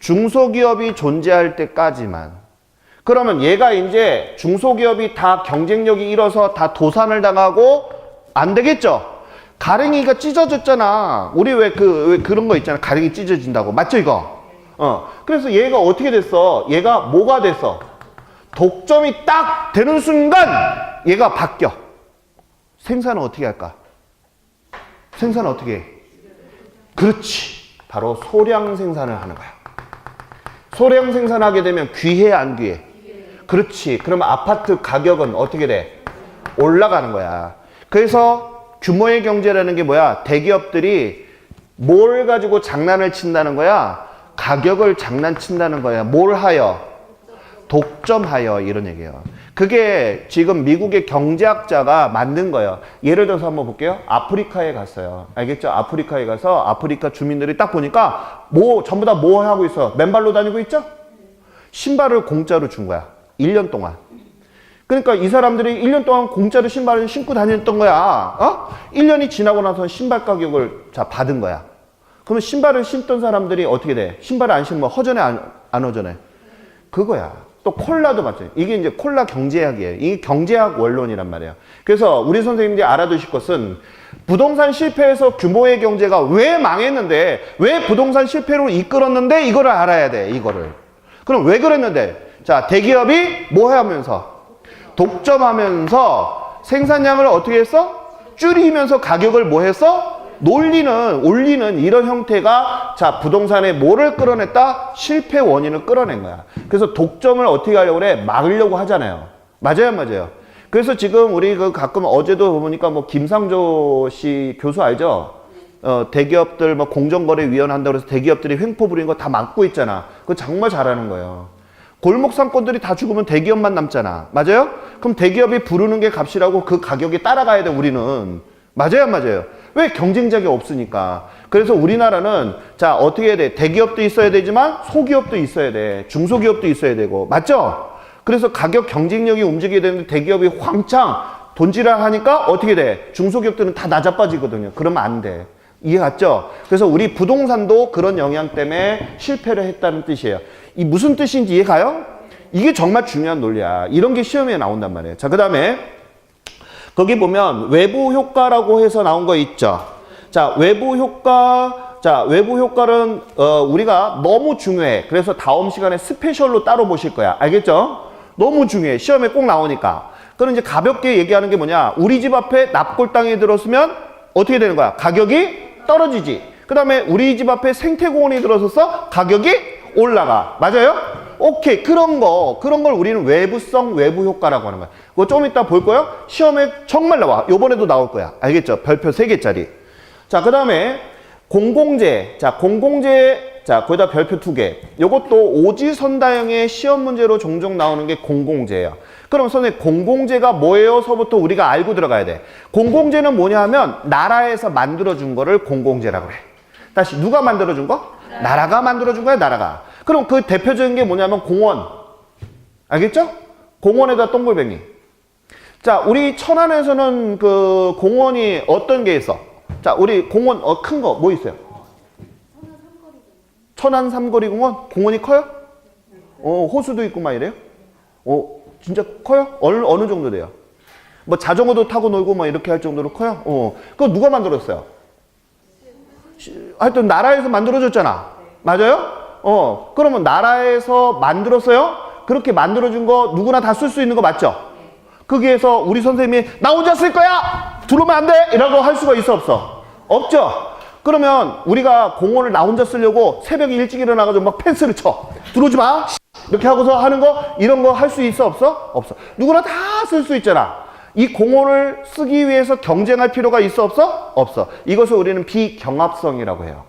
중소기업이 존재할 때까지만. 그러면 얘가 이제 중소기업이 다 경쟁력이 잃어서 다 도산을 당하고 안 되겠죠? 가랭이가 찢어졌잖아. 우리 왜 그런 거 있잖아. 가랭이 찢어진다고. 맞죠, 이거? 그래서 얘가 어떻게 됐어? 얘가 뭐가 됐어? 독점이 딱 되는 순간 얘가 바뀌어. 생산은 어떻게 할까? 생산은 어떻게 해? 그렇지. 바로 소량 생산을 하는 거야. 소량 생산하게 되면 귀해, 안 귀해? 그렇지. 그러면 아파트 가격은 어떻게 돼? 올라가는 거야. 그래서 규모의 경제라는 게 뭐야? 대기업들이 뭘 가지고 장난을 친다는 거야? 가격을 장난친다는 거야. 뭘 하여? 독점하여, 이런 얘기예요. 그게 지금 미국의 경제학자가 만든 거예요. 예를 들어서 한번 볼게요. 아프리카에 갔어요. 알겠죠? 아프리카에 가서 아프리카 주민들이 딱 보니까 전부 다 뭐 하고 있어? 맨발로 다니고 있죠? 신발을 공짜로 준 거야. 1년 동안. 그러니까 이 사람들이 1년 동안 공짜로 신발을 신고 다녔던 거야. 1년이 지나고 나서 신발 가격을 받은 거야. 그러면 신발을 신던 사람들이 어떻게 돼? 신발을 안 신으면 허전해, 안 허전해? 그거야. 또 콜라도 마찬가지. 이게 이제 콜라 경제학이에요. 이게 경제학 원론이란 말이에요. 그래서 우리 선생님들이 알아두실 것은 부동산 실패해서 규모의 경제가 왜 망했는데, 왜 부동산 실패로 이끌었는데 이거를 알아야 돼, 이거를. 그럼 왜 그랬는데? 자, 대기업이 뭐 하면서? 독점하면서 생산량을 어떻게 했어? 줄이면서 가격을 뭐 했어? 올리는 이런 형태가 부동산에 뭐를 끌어냈다? 실패 원인을 끌어낸 거야. 그래서 독점을 어떻게 하려고 그래? 막으려고 하잖아요. 맞아요, 맞아요. 그래서 지금 우리 가끔 어제도 보니까 김상조 씨 교수 알죠? 대기업들 공정거래위원회 한다고 해서 대기업들이 횡포 부리는 거 다 막고 있잖아. 그거 정말 잘하는 거예요. 골목 상권들이 다 죽으면 대기업만 남잖아. 맞아요? 그럼 대기업이 부르는 게 값이라고 그 가격이 따라가야 돼, 우리는. 맞아요, 맞아요. 왜? 경쟁자가 없으니까. 그래서 우리나라는 어떻게 해야 돼? 대기업도 있어야 되지만 소기업도 있어야 돼. 중소기업도 있어야 되고. 맞죠? 그래서 가격 경쟁력이 움직이게 되는데 대기업이 황창 돈지랄 하니까 어떻게 돼? 중소기업들은 다 낮아빠지거든요. 그러면 안 돼. 이해 갔죠? 그래서 우리 부동산도 그런 영향 때문에 실패를 했다는 뜻이에요. 이 무슨 뜻인지 이해 가요? 이게 정말 중요한 논리야. 이런 게 시험에 나온단 말이에요. 자, 그 다음에 거기 보면 외부 효과라고 해서 나온 거 있죠. 자, 외부 효과. 자, 외부 효과는 우리가 너무 중요해. 그래서 다음 시간에 스페셜로 따로 보실 거야. 알겠죠? 너무 중요해. 시험에 꼭 나오니까. 그럼 이제 가볍게 얘기하는 게 뭐냐? 우리 집 앞에 납골당이 들었으면 어떻게 되는 거야? 가격이 떨어지지. 그 다음에 우리 집 앞에 생태공원이 들어서서 가격이 올라가. 맞아요? 오케이. 그런 걸 우리는 외부성 외부 효과라고 하는 거야. 그거 좀 이따 볼 거예요. 시험에 정말 나와. 요번에도 나올 거야. 알겠죠? 별표 3개짜리. 자, 그 다음에 공공재. 자, 공공재. 자, 거기다 별표 2개. 요것도 오지선다형의 시험 문제로 종종 나오는 게 공공재예요. 그럼 선생님, 공공재가 뭐예요?서부터 우리가 알고 들어가야 돼. 공공재는 뭐냐 하면 나라에서 만들어준 거를 공공재라고 해. 다시, 누가 만들어준 거? 나라가 만들어준 거야, 나라가. 그럼 그 대표적인 게 뭐냐면 공원. 알겠죠? 공원에다 동글뱅이. 자, 우리 천안에서는 그 공원이 어떤 게 있어? 자, 우리 공원 큰 거 뭐 있어요? 천안 삼거리 공원? 공원이 커요? 호수도 있고 막 이래요? 진짜 커요? 어느 정도 돼요? 뭐 자전거도 타고 놀고 막 이렇게 할 정도로 커요? 그거 누가 만들었어요? 하여튼 나라에서 만들어줬잖아. 맞아요? 그러면 나라에서 만들었어요? 그렇게 만들어준 거 누구나 다 쓸 수 있는 거 맞죠? 거기에서 우리 선생님이 나 혼자 쓸 거야! 들어오면 안 돼! 이라고 할 수가 있어 없어? 없죠? 그러면 우리가 공원을 나 혼자 쓰려고 새벽에 일찍 일어나가지고 막 펜스를 쳐. 들어오지 마! 이렇게 하고서 하는 거, 이런 거 할 수 있어 없어? 없어. 누구나 다 쓸 수 있잖아. 이 공원을 쓰기 위해서 경쟁할 필요가 있어 없어? 없어. 이것을 우리는 비경합성이라고 해요.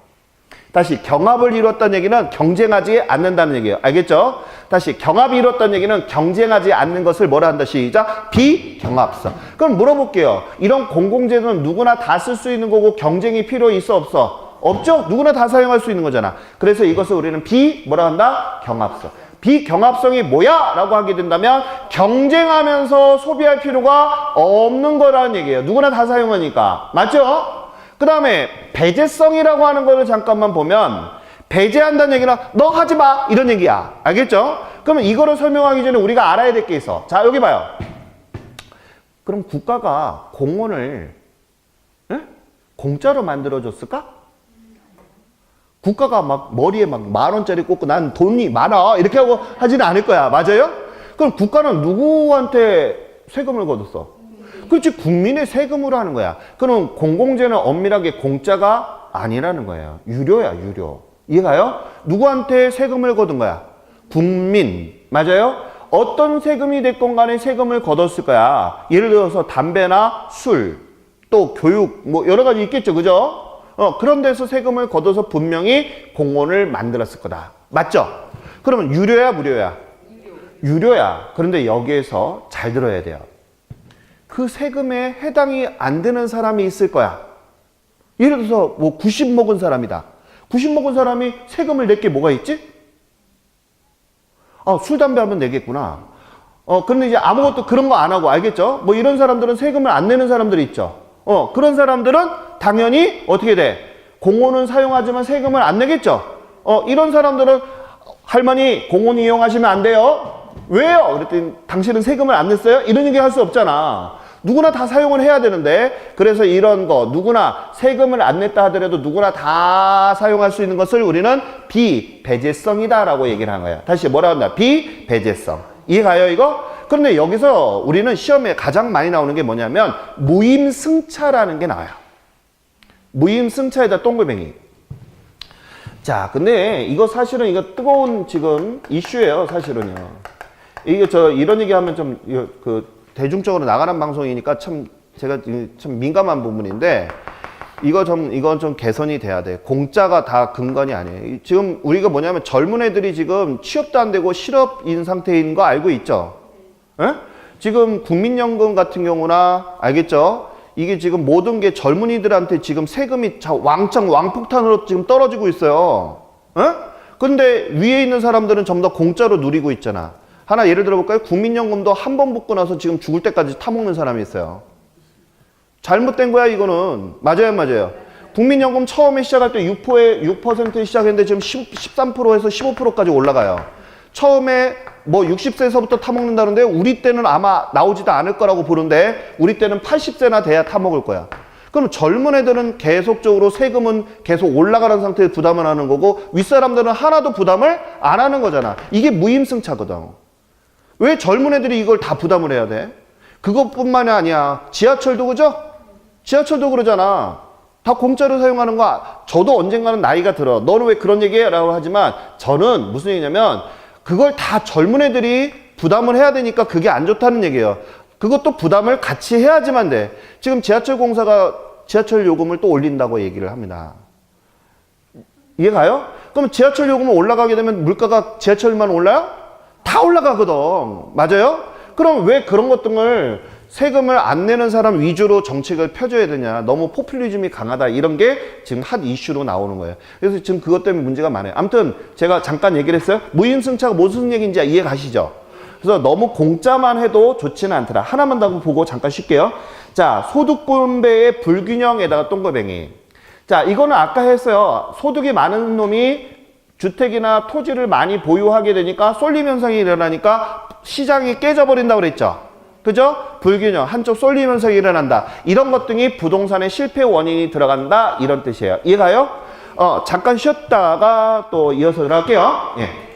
다시 경합을 이뤘다는 얘기는 경쟁하지 않는다는 얘기예요. 알겠죠? 다시 경합이 이뤘다는 얘기는 경쟁하지 않는 것을 뭐라 한다? 시작. 비경합성. 그럼 물어볼게요. 이런 공공재는 누구나 다 쓸 수 있는 거고 경쟁이 필요 있어 없어? 없죠? 누구나 다 사용할 수 있는 거잖아. 그래서 이것을 우리는 뭐라 한다? 경합성. 비경합성이 뭐야? 라고 하게 된다면 경쟁하면서 소비할 필요가 없는 거라는 얘기예요. 누구나 다 사용하니까. 맞죠? 그 다음에 배제성이라고 하는 거를 잠깐만 보면 배제한다는 얘기는 너 하지 마 이런 얘기야. 알겠죠? 그러면 이거를 설명하기 전에 우리가 알아야 될 게 있어. 자, 여기 봐요. 그럼 국가가 공원을 공짜로 만들어줬을까? 국가가 막 머리에 막 10,000원짜리 꽂고 난 돈이 많아 이렇게 하고 하지는 않을 거야. 맞아요? 그럼 국가는 누구한테 세금을 걷었어? 그렇지, 국민의 세금으로 하는 거야. 그럼 공공재는 엄밀하게 공짜가 아니라는 거예요. 유료야, 유료. 이해가요? 누구한테 세금을 걷은 거야? 국민. 맞아요? 어떤 세금이 됐건 간에 세금을 걷었을 거야. 예를 들어서 담배나 술, 또 교육, 뭐 여러 가지 있겠죠. 그죠? 그런 데서 세금을 걷어서 분명히 공원을 만들었을 거다. 맞죠? 그러면 유료야, 무료야? 유료야. 그런데 여기에서 잘 들어야 돼요. 그 세금에 해당이 안 되는 사람이 있을 거야. 예를 들어서 뭐 90 먹은 사람이다. 90 먹은 사람이 세금을 낼 게 뭐가 있지? 술, 담배 하면 내겠구나. 근데 이제 아무것도 그런 거 안 하고, 알겠죠? 뭐 이런 사람들은 세금을 안 내는 사람들이 있죠. 그런 사람들은 당연히 어떻게 돼? 공원은 사용하지만 세금을 안 내겠죠? 이런 사람들은 할머니 공원 이용하시면 안 돼요. 왜요? 그랬더니 당신은 세금을 안 냈어요? 이런 얘기 할 수 없잖아. 누구나 다 사용을 해야 되는데, 그래서 이런 거 누구나 세금을 안 냈다 하더라도 누구나 다 사용할 수 있는 것을 우리는 비배제성이다 라고 얘기를 하는 거야. 다시 뭐라 한다? 비배제성. 이해가요 이거? 그런데 여기서 우리는 시험에 가장 많이 나오는 게 뭐냐면 무임승차라는 게 나와요. 무임승차에다 동글뱅이. 자, 근데 이거 사실은 이거 뜨거운 지금 이슈예요, 사실은요. 이게 이런 얘기하면 좀 대중적으로 나가는 방송이니까 참 제가 참 민감한 부분인데 이건 좀 개선이 돼야 돼. 공짜가 다 근간이 아니에요. 지금 우리가 뭐냐면 젊은 애들이 지금 취업도 안 되고 실업인 상태인 거 알고 있죠? 에? 지금 국민연금 같은 경우나 알겠죠? 이게 지금 모든 게 젊은이들한테 지금 세금이 왕창 왕폭탄으로 지금 떨어지고 있어요. 근데 위에 있는 사람들은 전부 다 공짜로 누리고 있잖아. 하나 예를 들어볼까요? 국민연금도 한 번 붙고 나서 지금 죽을 때까지 타먹는 사람이 있어요. 잘못된 거야 이거는. 맞아요, 맞아요. 국민연금 처음에 시작할 때 6%에 시작했는데 지금 13%에서 15%까지 올라가요. 처음에 뭐 60세에서부터 타먹는다는데 우리 때는 아마 나오지도 않을 거라고 보는데 우리 때는 80세나 돼야 타먹을 거야. 그럼 젊은 애들은 계속적으로 세금은 계속 올라가는 상태에 부담을 하는 거고 윗사람들은 하나도 부담을 안 하는 거잖아. 이게 무임승차거든. 왜 젊은 애들이 이걸 다 부담을 해야 돼? 그것뿐만이 아니야. 지하철도 그죠? 지하철도 그러잖아. 다 공짜로 사용하는 거. 저도 언젠가는 나이가 들어. 너는 왜 그런 얘기해? 라고 하지만 저는 무슨 얘기냐면 그걸 다 젊은 애들이 부담을 해야 되니까 그게 안 좋다는 얘기예요. 그것도 부담을 같이 해야지만 돼. 지금 지하철 공사가 지하철 요금을 또 올린다고 얘기를 합니다. 이해가요? 그럼 지하철 요금을 올라가게 되면 물가가 지하철만 올라요? 다 올라가거든. 맞아요? 그럼 왜 그런 것들을 세금을 안 내는 사람 위주로 정책을 펴줘야 되냐. 너무 포퓰리즘이 강하다. 이런 게 지금 핫 이슈로 나오는 거예요. 그래서 지금 그것 때문에 문제가 많아요. 아무튼 제가 잠깐 얘기를 했어요. 무임승차가 무슨 얘기인지 이해 가시죠? 그래서 너무 공짜만 해도 좋지는 않더라. 하나만 더 보고 잠깐 쉴게요. 자, 소득 분배의 불균형에다가 동그라미. 자, 이거는 아까 했어요. 소득이 많은 놈이 주택이나 토지를 많이 보유하게 되니까 쏠림 현상이 일어나니까 시장이 깨져버린다고 그랬죠. 그죠? 불균형, 한쪽 쏠림 현상이 일어난다. 이런 것 등이 부동산의 실패 원인이 들어간다. 이런 뜻이에요. 이해가요? 잠깐 쉬었다가 또 이어서 들어갈게요. 예.